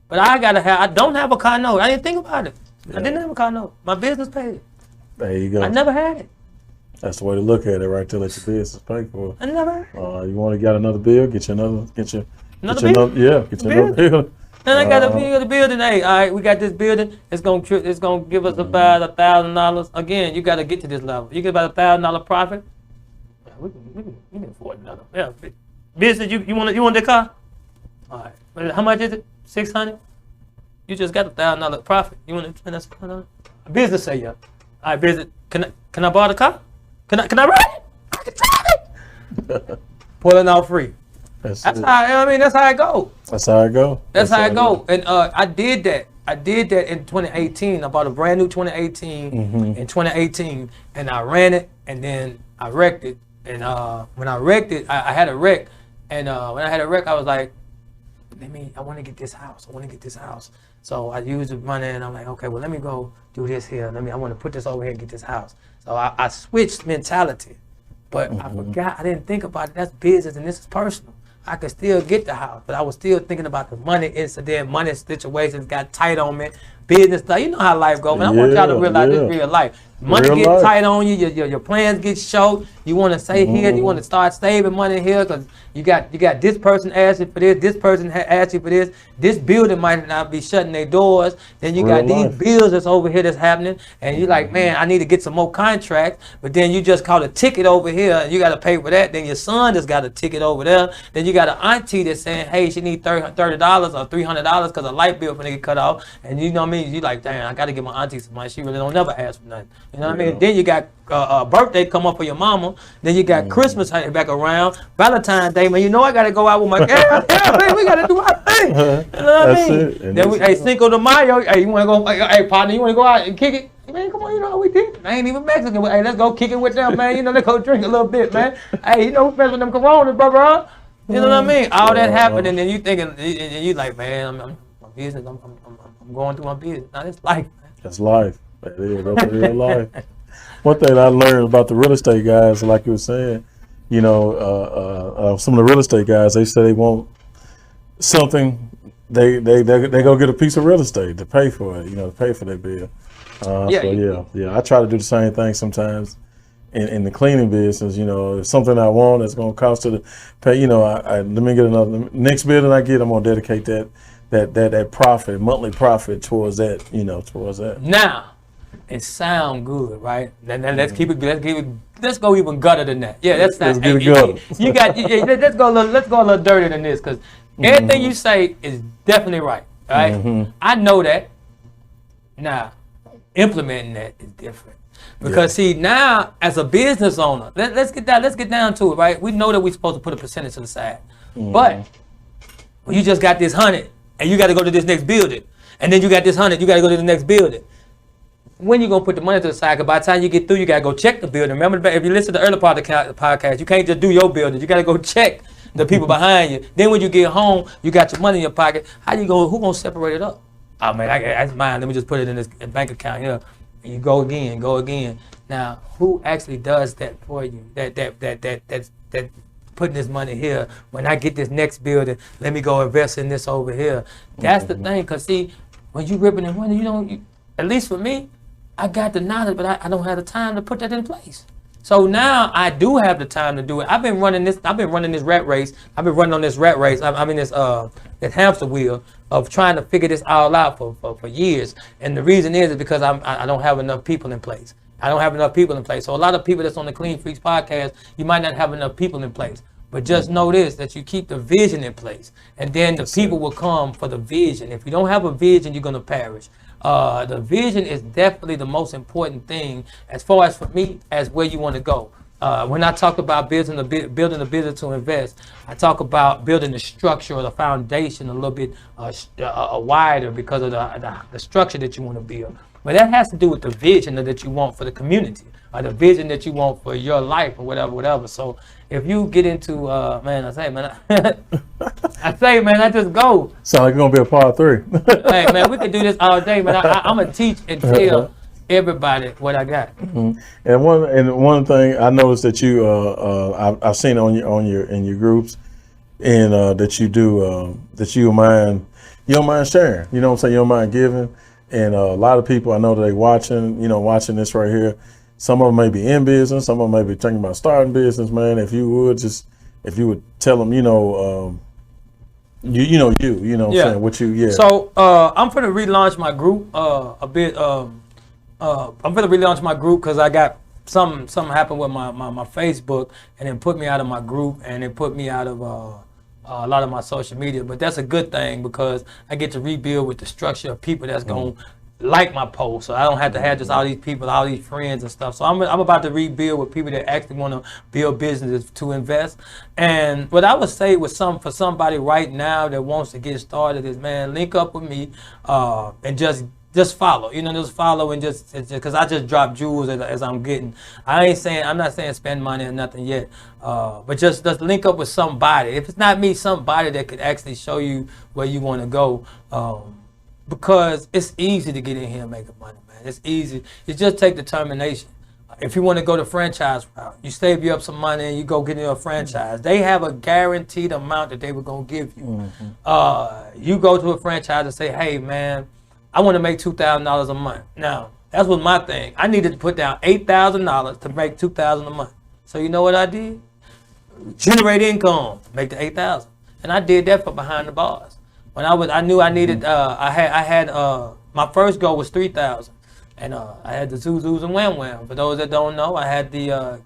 But I don't have a car note. I didn't think about it. Yeah. I didn't have a car note. My business paid it. There you go. I never had it. That's the way to look at it, right there. Let your business pay for it. I never had it. You want to get another bill? Get you another. Get you Another bill? Get you another bill. And I got the building. Hey, all right, we got this building. It's gonna give us about $1,000. Again, you got to get to this level. You get about $1,000 profit. We can afford another. Yeah, business. You want that car? All right. But how much is it? $600. You just got $1,000 profit. You want to spend that $600? Business say yeah. All right, business. Can I borrow the car? Can I ride it? I can drive it. Pulling out free. That's how that's how it go. That's how it go. That's how it go. And I did that. I did that in 2018. I bought a brand new 2018 in 2018, and I ran it, and then I wrecked it. And when I wrecked it, I had a wreck. And when I had a wreck, I was like, I want to get this house. I want to get this house. So I used the money, and I'm like, okay, well, let me go do this here. I want to put this over here and get this house. So I switched mentality, but I forgot. I didn't think about it. That's business, and this is personal. I could still get the house, but I was still thinking about the money incident, money situations got tight on me, business stuff. You know how life goes, man. I want y'all to realize this real life. Money get tight on you, your plans get short. You want to stay here, you want to start saving money here because you got this person asking for this person asked you for this building might not be shutting their doors. Then you got these bills that's over here that's happening, and you're like, man, I need to get some more contracts. But then you just caught a ticket over here, and you got to pay for that. Then your son just got a ticket over there. Then you got an auntie that's saying, hey, she need $30 or $300 because a light bill for get cut off. And you know what I mean? You like, damn, I got to give my auntie some money. She really don't never ask for nothing. You know what I mean? Then you got birthday come up for your mama. Then you got Christmas back around. Valentine's Day, man. You know I got to go out with my girl. Man, we got to do our thing. You know what I mean? Then Cinco de Mayo. Hey, you want to go? Hey, partner, you want to go out and kick it? Man, come on, you know how we did. I ain't even Mexican. Hey, let's go kick it with them, man. You know, let's go drink a little bit, man. Hey, you know who mess with them Coronas, bro? You know what I mean? All that happened, and then you thinking, and you like, man, I'm my business. I'm going through my business. Now it's life. That's life. That is, that's real life. One thing I learned about the real estate guys, like you were saying, you know, some of the real estate guys, they say they want something. They go get a piece of real estate to pay for it. You know, to pay for their bill. I try to do the same thing sometimes in the cleaning business. You know, if something I want that's going to cost to pay, you know, let me get another. Next building I get, I'm going to dedicate that profit, monthly profit towards that. You know, towards that. Now, it sound good, right? Then let's keep it. Let's go even gutter than that. Yeah, that's not. You got. Let's go a little dirtier than this, because everything you say is definitely right. Right? I know that. Now, implementing that is different. Because see, now as a business owner, let's get down to it, right? We know that we're supposed to put a percentage to the side, but when you just got this 100 and you got to go to this next building, and then you got this 100, you got to go to the next building. When you gonna put the money to the side? Because by the time you get through, you gotta go check the building. Remember, if you listen to the early part of the podcast, you can't just do your building. You gotta go check the people behind you. Then when you get home, you got your money in your pocket. How you go? Who gonna separate it up? Oh man, that's mine. Let me just put it in this bank account here. And you go again. Now, who actually does that for you? That putting this money here. When I get this next building, let me go invest in this over here. That's the thing. Cause see, when you ripping and running, at least for me, I got the knowledge, but I don't have the time to put that in place. So now I do have the time to do it. I've been running this rat race. I've been running on this rat race. I'm in this hamster wheel of trying to figure this all out for years. And the reason is because I don't have enough people in place. I don't have enough people in place. So a lot of people that's on the Clean Freaks podcast, you might not have enough people in place. But just know this, that you keep the vision in place. And then the people will come for the vision. If you don't have a vision, you're going to perish. The vision is definitely the most important thing as far as for me as where you want to go. When I talk about building a business to invest, I talk about building the structure or the foundation a little bit wider because of the structure that you want to build. But that has to do with the vision that you want for the community, or the vision that you want for your life, or whatever. So if you get into, I just go. Sound like it's gonna be a part 3. Hey man, we could do this all day, man. I'm gonna teach and tell everybody what I got. And one thing I noticed that you, I've seen in your groups, and that you do that you don't mind sharing. You know what I'm saying? You don't mind giving. And a lot of people I know that they watching this right here. Some of them may be in business. Some of them may be thinking about starting business. Man, if you would tell them, you know what I'm saying, what you, yeah. So I'm gonna relaunch my group a bit. I'm gonna relaunch my group because I got something happened with my Facebook, and it put me out of my group, and it put me out of a lot of my social media. But that's a good thing because I get to rebuild with the structure of people that's gonna like my post, so I don't have to have just all these people, all these friends and stuff. So I'm about to rebuild with people that actually want to build businesses to invest. And what I would say for somebody right now that wants to get started is, man, link up with me and just follow. Just follow and just because I just drop jewels as I'm getting. I'm not saying spend money or nothing yet, but just link up with somebody. If it's not me, somebody that could actually show you where you want to go. Because it's easy to get in here and make money, man. It's easy. It just take determination. If you want to go the franchise route, you save you up some money and you go get into a franchise. They have a guaranteed amount that they were going to give you. You go to a franchise and say, hey, man, I want to make $2,000 a month. Now, that's what my thing. I needed to put down $8,000 to make $2,000 a month. So you know what I did? Generate income, make the $8,000. And I did that for behind the bars. When I knew I needed, I had my first goal was 3,000, and I had the Zuzus and Wham Wham. For those that don't know, I had the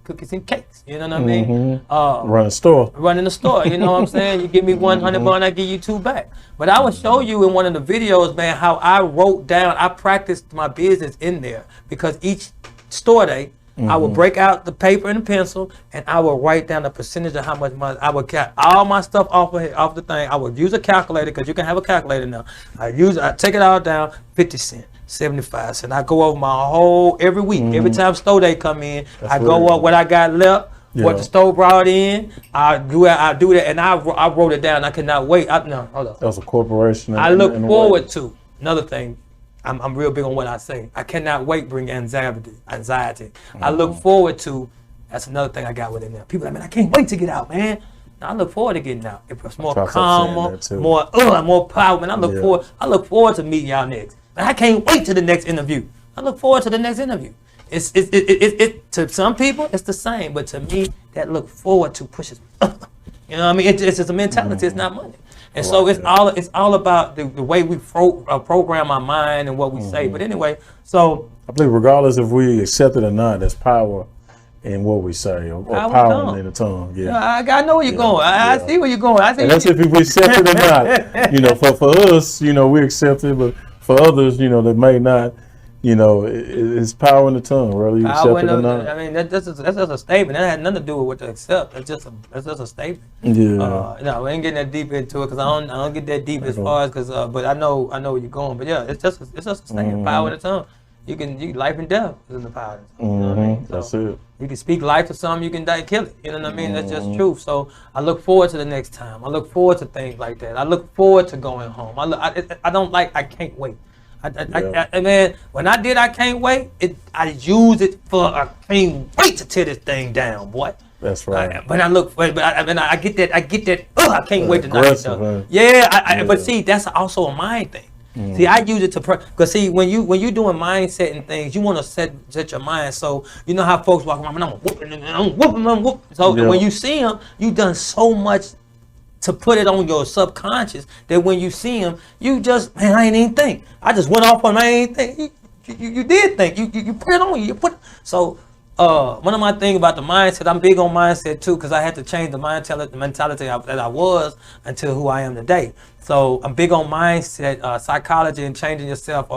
cookies and cakes. You know what I mean? Running the store. You know what I'm saying? You give me 100 bond, I give you 2 back. But I will show you in one of the videos, man, how I wrote down. I practiced my business in there because each store day, I would break out the paper and the pencil, and I would write down the percentage of how much money I would get all my stuff off the thing. I would use a calculator because you can have a calculator now. I take it all down, 50 cents, 75 cents. I go over my whole every week. Every time store day come in, I go up what I got left, what the store brought in. I do that, and I wrote it down. I could not wait. Hold on. That was a corporation. I look forward to another thing. I'm real big on what I say. I cannot wait bring anxiety. I look forward to, that's another thing I got with it now. People are like, man, I can't wait to get out, man. Now, I look forward to getting out. It's more calmer, more power. Man, I look forward to meeting y'all next. Man, I can't wait to the next interview. I look forward to the next interview. It's to some people it's the same, but to me, that look forward to pushes me. You know what I mean? It's just a mentality. It's not money. And so it's all about the way we program our mind and what we say. But anyway, so I believe regardless if we accept it or not, there's power in what we say or power in the tongue. Yeah, I know where you're going. I see where you're going. And that's if we accept it or not. For us, we accept it, but for others, that may not. It's power in the tongue, whether you accept it or not. I mean, that's just a statement. That had nothing to do with what to accept. That's just a statement. Yeah. We ain't getting that deep into it because I don't get that deep as far as but I know where you're going. But yeah, it's just a statement. Power in the tongue. You life and death is in the power of the tongue. You know what I mean? So that's it. You can speak life to something, you can die, kill it. You know what I mean? That's just truth. So I look forward to the next time. I look forward to things like that. I look forward to going home. I can't wait. Man, when I did I Can't Wait, I used it for I can't wait to tear this thing down, boy. That's right. I get that, I can't wait to knock it down. Yeah, but see, that's also a mind thing. See, I use it to because see, when you doing mindset and things, you want to set your mind. So you know how folks walk around, I'm whooping. So when you see them, you done so much to put it on your subconscious that when you see him, you just, man, I ain't even think. I just went off on, I ain't think. You did think. You put it on you. So one of my things about the mindset, I'm big on mindset too, because I had to change the mentality that I was until who I am today. So I'm big on mindset, psychology, and changing yourself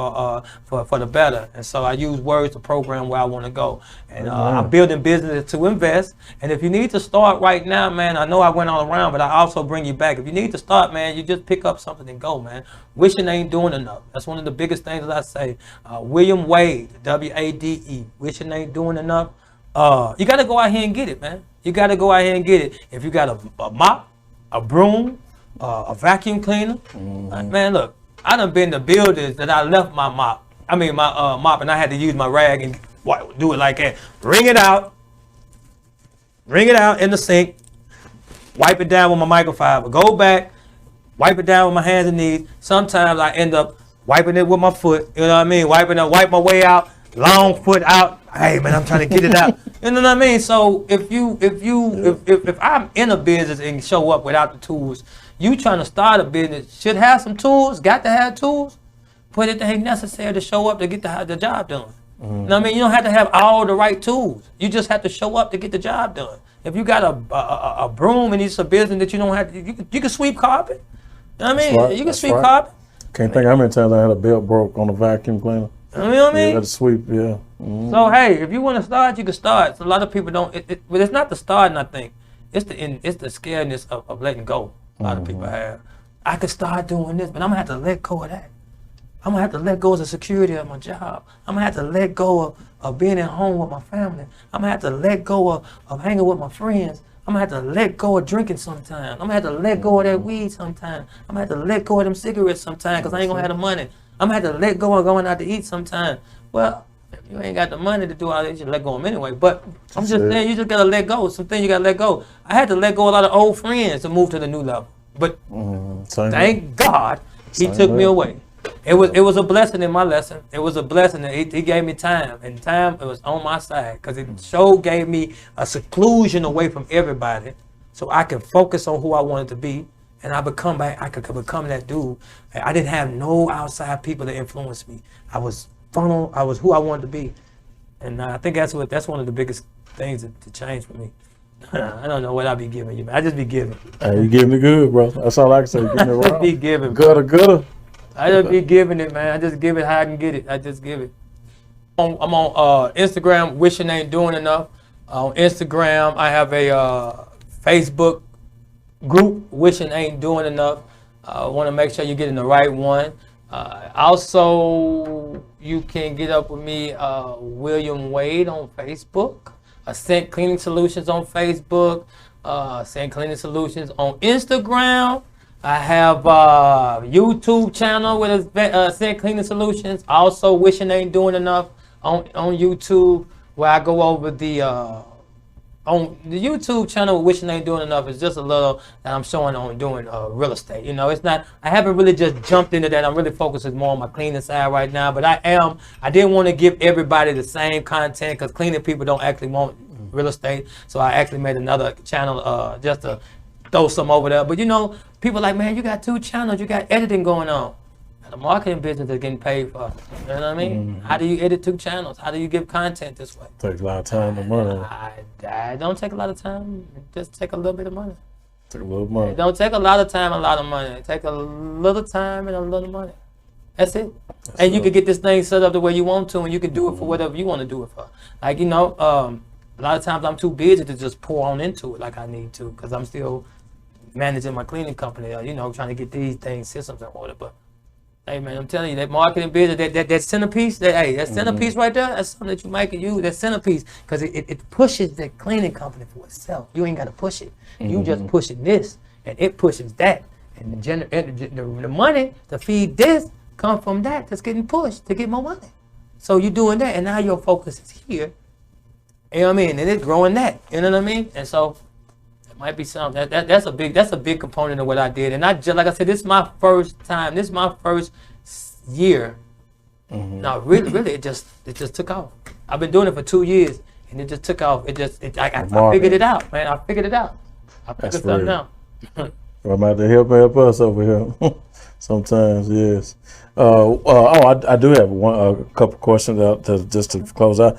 for the better. And so I use words to program where I want to go. And I'm building businesses to invest. And if you need to start right now, man, I know I went all around, but I also bring you back. If you need to start, man, you just pick up something and go, man. Wishing ain't doing enough. That's one of the biggest things that I say. William Wade, W-A-D-E, wishing ain't doing enough. You got to go out here and get it, man. You got to go out here and get it. If you got a mop, a broom, a vacuum cleaner, man, look, I done been to buildings that I left my mop, and I had to use my rag and do it like that. Wring it out in the sink, wipe it down with my microfiber. Go back, wipe it down with my hands and knees. Sometimes I end up wiping it with my foot. You know what I mean? Wipe my way out, long foot out. Hey man, I'm trying to get it out. You know what I mean? So if I'm in a business and show up without the tools, you trying to start a business should have some tools. Got to have tools. But it ain't necessary to show up to get the job done. You know what I mean? You don't have to have all the right tools. You just have to show up to get the job done. If you got a broom and it's a business that you don't have to, you can sweep carpet. You know what I mean? Right. You can sweep carpet. Can't think how many times I had a belt broke on a vacuum cleaner. You know what I mean? You got to sweep, yeah. So hey, if you want to start, you can start. So a lot of people don't. But it's not the starting. I think it's the scaredness of letting go. A lot of people have. I could start doing this, but I'm gonna have to let go of that. I'm gonna have to let go of the security of my job. I'm gonna have to let go of being at home with my family. I'm gonna have to let go of hanging with my friends. I'm gonna have to let go of drinking sometimes. I'm gonna have to let go of that weed sometimes. I'm gonna have to let go of them cigarettes sometimes because I ain't gonna have the money. I'm gonna have to let go of going out to eat sometimes. Well, if you ain't got the money to do all that, you should let go of them anyway. But I'm just saying, you just gotta let go. Some things you gotta let go. I had to let go of a lot of old friends to move to the new level. But thank God he took me away. It was a blessing in my lesson. It was a blessing that he gave me time, and time it was on my side because it gave me a seclusion away from everybody, so I could focus on who I wanted to be, and I could become that dude. I didn't have no outside people to influence me. I was who I wanted to be, and I think that's one of the biggest things to change for me. I don't know what I be giving you, man. I just be giving. Hey, you giving it good, bro. That's all I can say. You giving it I just be giving. Gooder. I just be giving it, man. I just give it how I can get it. I just give it. I'm on Instagram, wishing ain't doing enough. On Instagram, I have a Facebook group, wishing ain't doing enough. I want to make sure you're getting the right one. Also, you can get up with me, William Wade on Facebook, ASCENT Cleaning Solutions on Facebook, ASCENT Cleaning Solutions on Instagram. I have a YouTube channel with ASCENT Cleaning Solutions. Also, wishing ain't doing enough on YouTube, where I go over on the YouTube channel. Wishing ain't doing enough is just a little that I'm showing on doing real estate. You know, it's not. I haven't really just jumped into that. I'm really focusing more on my cleaning side right now. But I didn't want to give everybody the same content because cleaning people don't actually want real estate. So I actually made another channel just to throw some over there. But you know, people like, man, you got 2 channels, you got editing going on. And the marketing business is getting paid for. You know what I mean? How do you edit 2 channels? How do you give content this way? Takes a lot of time and money. I don't take a lot of time. It just take a little bit of money. Take a little money. It don't take a lot of time and a lot of money. It take a little time and a little money. That's it. And you can get this thing set up the way you want to, and you can do it for whatever you want to do it for. Like, you know, a lot of times I'm too busy to just pour on into it like I need to, because I'm still managing my cleaning company, you know, trying to get these things, systems in order. But hey man, I'm telling you, that marketing business, that centerpiece, that centerpiece right there, that's something that you might can use, that centerpiece, because it pushes the cleaning company for itself. You ain't got to push it. You just pushing this, and it pushes that. And the money to feed this come from that that's getting pushed to get more money. So you're doing that, and now your focus is here. You know what I mean? And it's growing that. You know what I mean? And so might be something that's a big component of what I did. And I just, like I said, this is my first time. This is my first year. No, really, it just took off. I've been doing it for 2 years, and it just took off. I figured it out, man. I figured it out. I figured something out. I'm about to help us over here. Sometimes, yes. I do have a couple questions just to close out.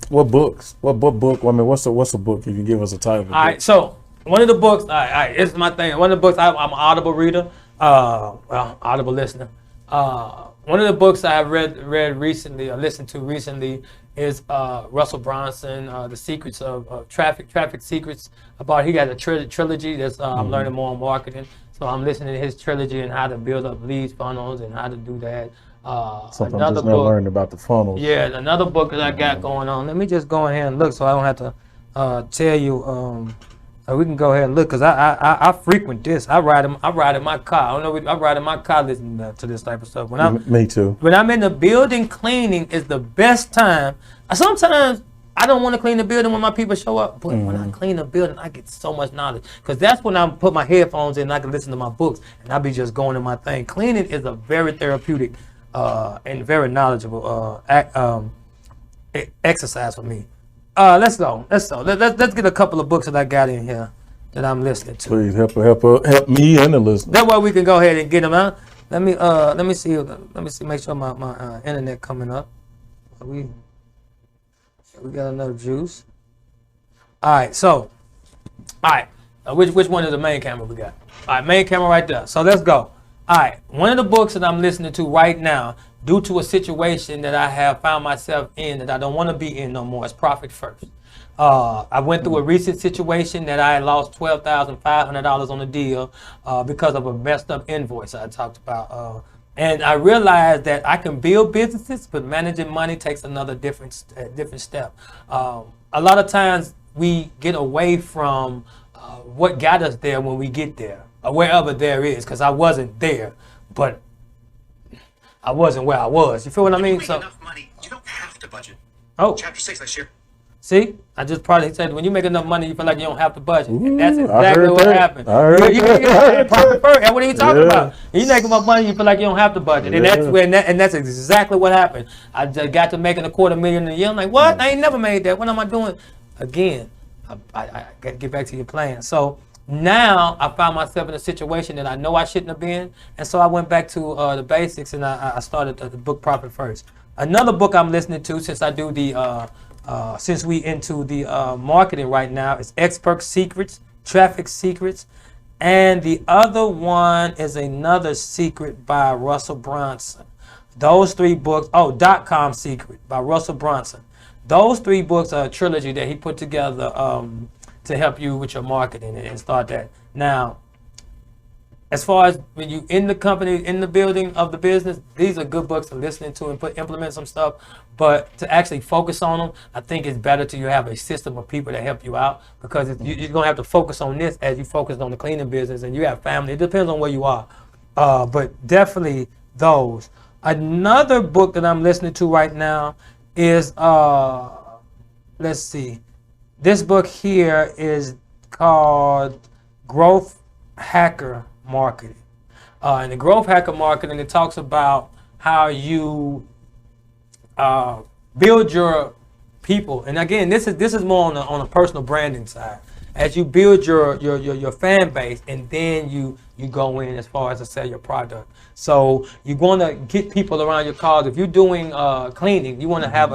What books? What book? I mean, what's a book? You can give us a title. All right. So one of the books, it's my thing. One of the books, I'm an Audible reader. Audible listener. One of the books I have read recently, or listened to recently, is Russell Brunson, The Secrets of Traffic Secrets. He got a trilogy that's I'm learning more on marketing. So I'm listening to his trilogy and how to build up leads funnels and how to do that. Something I'm just now learning about the funnels. Yeah, another book that I got going on. Let me just go ahead and look so I don't have to tell you. We can go ahead and look, because I frequent this. I ride in my car. I don't know. I ride in my car listening to this type of stuff. Me too. When I'm in the building, cleaning is the best time. Sometimes I don't want to clean the building when my people show up, but when I clean the building, I get so much knowledge. Because that's when I put my headphones in and I can listen to my books and I'll be just going in my thing. Cleaning is a very therapeutic and very knowledgeable exercise for me. Let's go. Let's get a couple of books that I got in here that I'm listening to. Please help me and the listener. That way we can go ahead and get them out. Let me see. Make sure my internet coming up. We got another juice. All right. Which one is the main camera we got? All right, main camera right there. So let's go. All right, one of the books that I'm listening to right now, due to a situation that I have found myself in that I don't want to be in no more, is Profit First. I went through a recent situation that I had lost $12,500 on a deal because of a messed up invoice I talked about. And I realized that I can build businesses, but managing money takes another different step. A lot of times we get away from what got us there when we get there, or wherever there is, because I wasn't there, but I wasn't where I was. You feel what I mean? So enough money, you don't have to budget. Oh. Chapter 6 next year. See, I just probably said when you make enough money, you feel like you don't have to budget. Ooh, And that's exactly what happened. I heard that. Profit first. That's what are you talking Yeah. about? You make enough money, you feel like you don't have to budget, and that's exactly what happened. I just got to making $250,000 a year. I'm like, what? I ain't never made that. What am I doing? Again, I got to get back to your plan. So now I found myself in a situation that I know I shouldn't have been, and so I went back to the basics and I started the book Profit First. Another book I'm listening to since I do the since we into the marketing right now is Expert Secrets, Traffic Secrets, and the other one is Another Secret by Russell Brunson. Those three books, .com Secret by Russell Brunson. Those three books are a trilogy that he put together to help you with your marketing and start that. Now, as far as when you in the company, in the building of the business, these are good books to listen to and implement some stuff. But to actually focus on them, I think it's better to you have a system of people that help you out, because you're going to have to focus on this as you focus on the cleaning business and you have family. It depends on where you are. But definitely those. Another book that I'm listening to right now is, let's see. This book here is called Growth Hacker Marketing. In the Growth Hacker Marketing, it talks about how you build your people. And again, this is more on a personal branding side. As you build your fan base, and then you go in as far as to sell your product. So you're going to get people around your cause. If you're doing cleaning, you want to have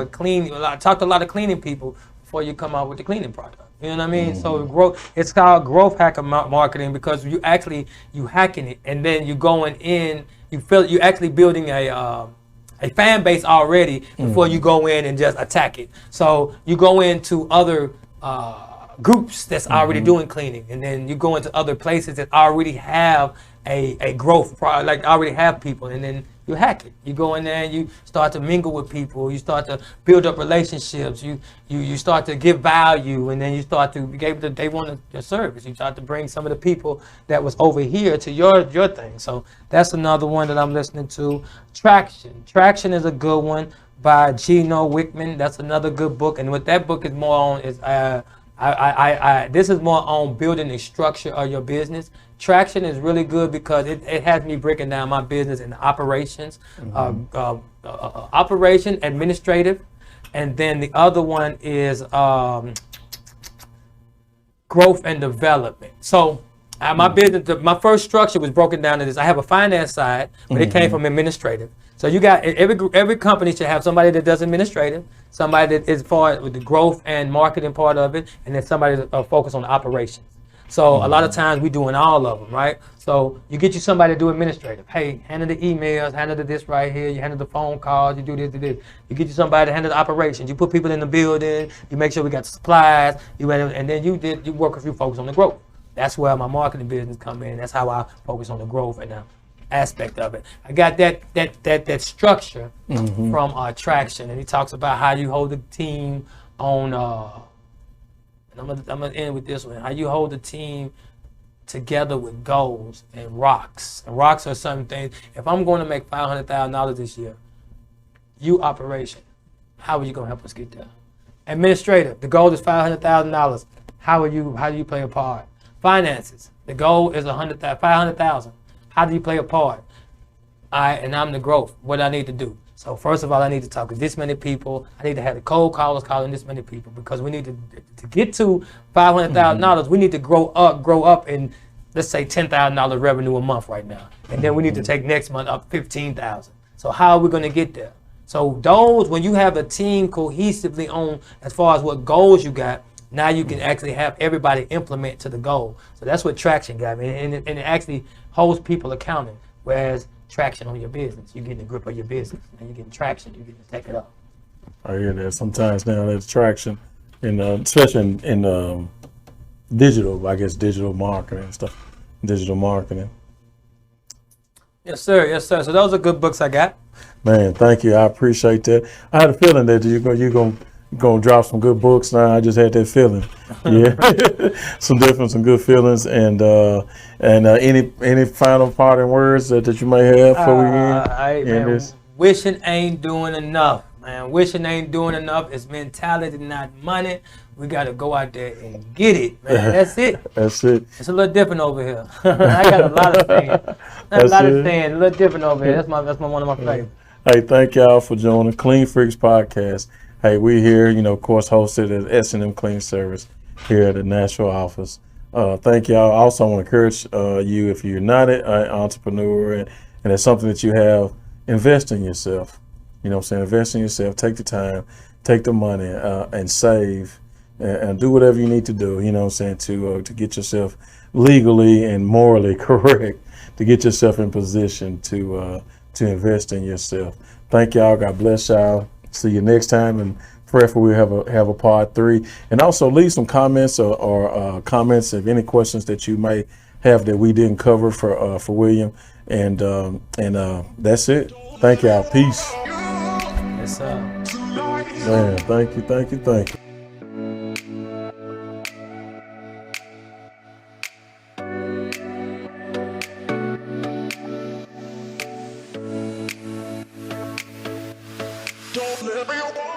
talk to a lot of cleaning people before you come out with the cleaning product. You know what I mean? So it's called Growth Hacker Marketing, because you hacking it, and then you going in, you actually building a fan base already before you go in and just attack it. So you go into other groups that's already doing cleaning, and then you go into other places that already have a growth product, like already have people, and then you hack it. You go in there and you start to mingle with people. You start to build up relationships. You start to give value, and then you start to be able to. They want your service. You start to bring some of the people that was over here to your thing. So that's another one that I'm listening to. Traction is a good one by Gino Wickman. That's another good book. And what that book is more on is this is more on building a structure of your business. Traction is really good because it has me breaking down my business into operations, operation, administrative, and then the other one is growth and development. So my business, my first structure was broken down to this. I have a finance side, but it came from administrative. So you got every company should have somebody that does administrative, somebody that is far with the growth and marketing part of it, and then somebody that focus on the operations. So a lot of times we doing all of them, right? So you get you somebody to do administrative. Hey, handle the emails, handle this right here. You handle the phone calls. You do this, do this. You get you somebody to handle the operations. You put people in the building. You make sure we got supplies. And then you work if you focus on the growth. That's where my marketing business come in. That's how I focus on the growth and the aspect of it. I got that structure from Traction, and he talks about how you hold the team on. I'm gonna end with this one. How you hold the team together with goals and rocks. And rocks are some things. If I'm going to make $500,000 this year, you operation, how are you gonna help us get there? Administrative, the goal is $500,000. How do you play a part? Finances, the goal is $500,000. How do you play a part? And I'm the growth. What do I need to do? So first of all, I need to talk to this many people. I need to have the cold callers calling this many people, because we need to get to $500,000. We need to grow up in, let's say, $10,000 revenue a month right now, and then we need to take next month up 15,000. So how are we going to get there? So those, when you have a team cohesively on as far as what goals you got, now you can actually have everybody implement to the goal. So that's what traction got me, and it actually holds people accountable. Whereas traction on your business, you're getting a grip of your business, and you're getting traction, you're getting to take it up. I hear that sometimes now. There's traction, in especially in digital, I guess, digital marketing and stuff. Digital marketing. Yes, sir. Yes, sir. So those are good books I got. Man, thank you. I appreciate that. I had a feeling that you're gonna drop some good books now. I just had that feeling. Yeah, some good feelings. And any final parting words that you may have before we end this? Wishing ain't doing enough, man. Wishing ain't doing enough. It's mentality, not money. We got to go out there and get it, man. That's it. That's it. It's a little different over here. I got a lot of sayings. A little different over here. That's one of my favorites. Hey, thank y'all for joining Clean Freaks Podcast. Hey, we here, of course, hosted at S&M Clean Service here at the Nashville office. Thank y'all. Also, I want to encourage you, if you're not an entrepreneur and it's something that you have, invest in yourself. You know what I'm saying? Invest in yourself. Take the time, take the money, and save, and do whatever you need to do. You know what I'm saying, to get yourself legally and morally correct, to get yourself in position to invest in yourself. Thank y'all. God bless y'all. See you next time, and prayerfully we'll have a part 3. And also leave some comments or comments of any questions that you may have that we didn't cover for William. And that's it. Thank y'all. Peace. Yes, sir. Man, thank you. Don't let me walk.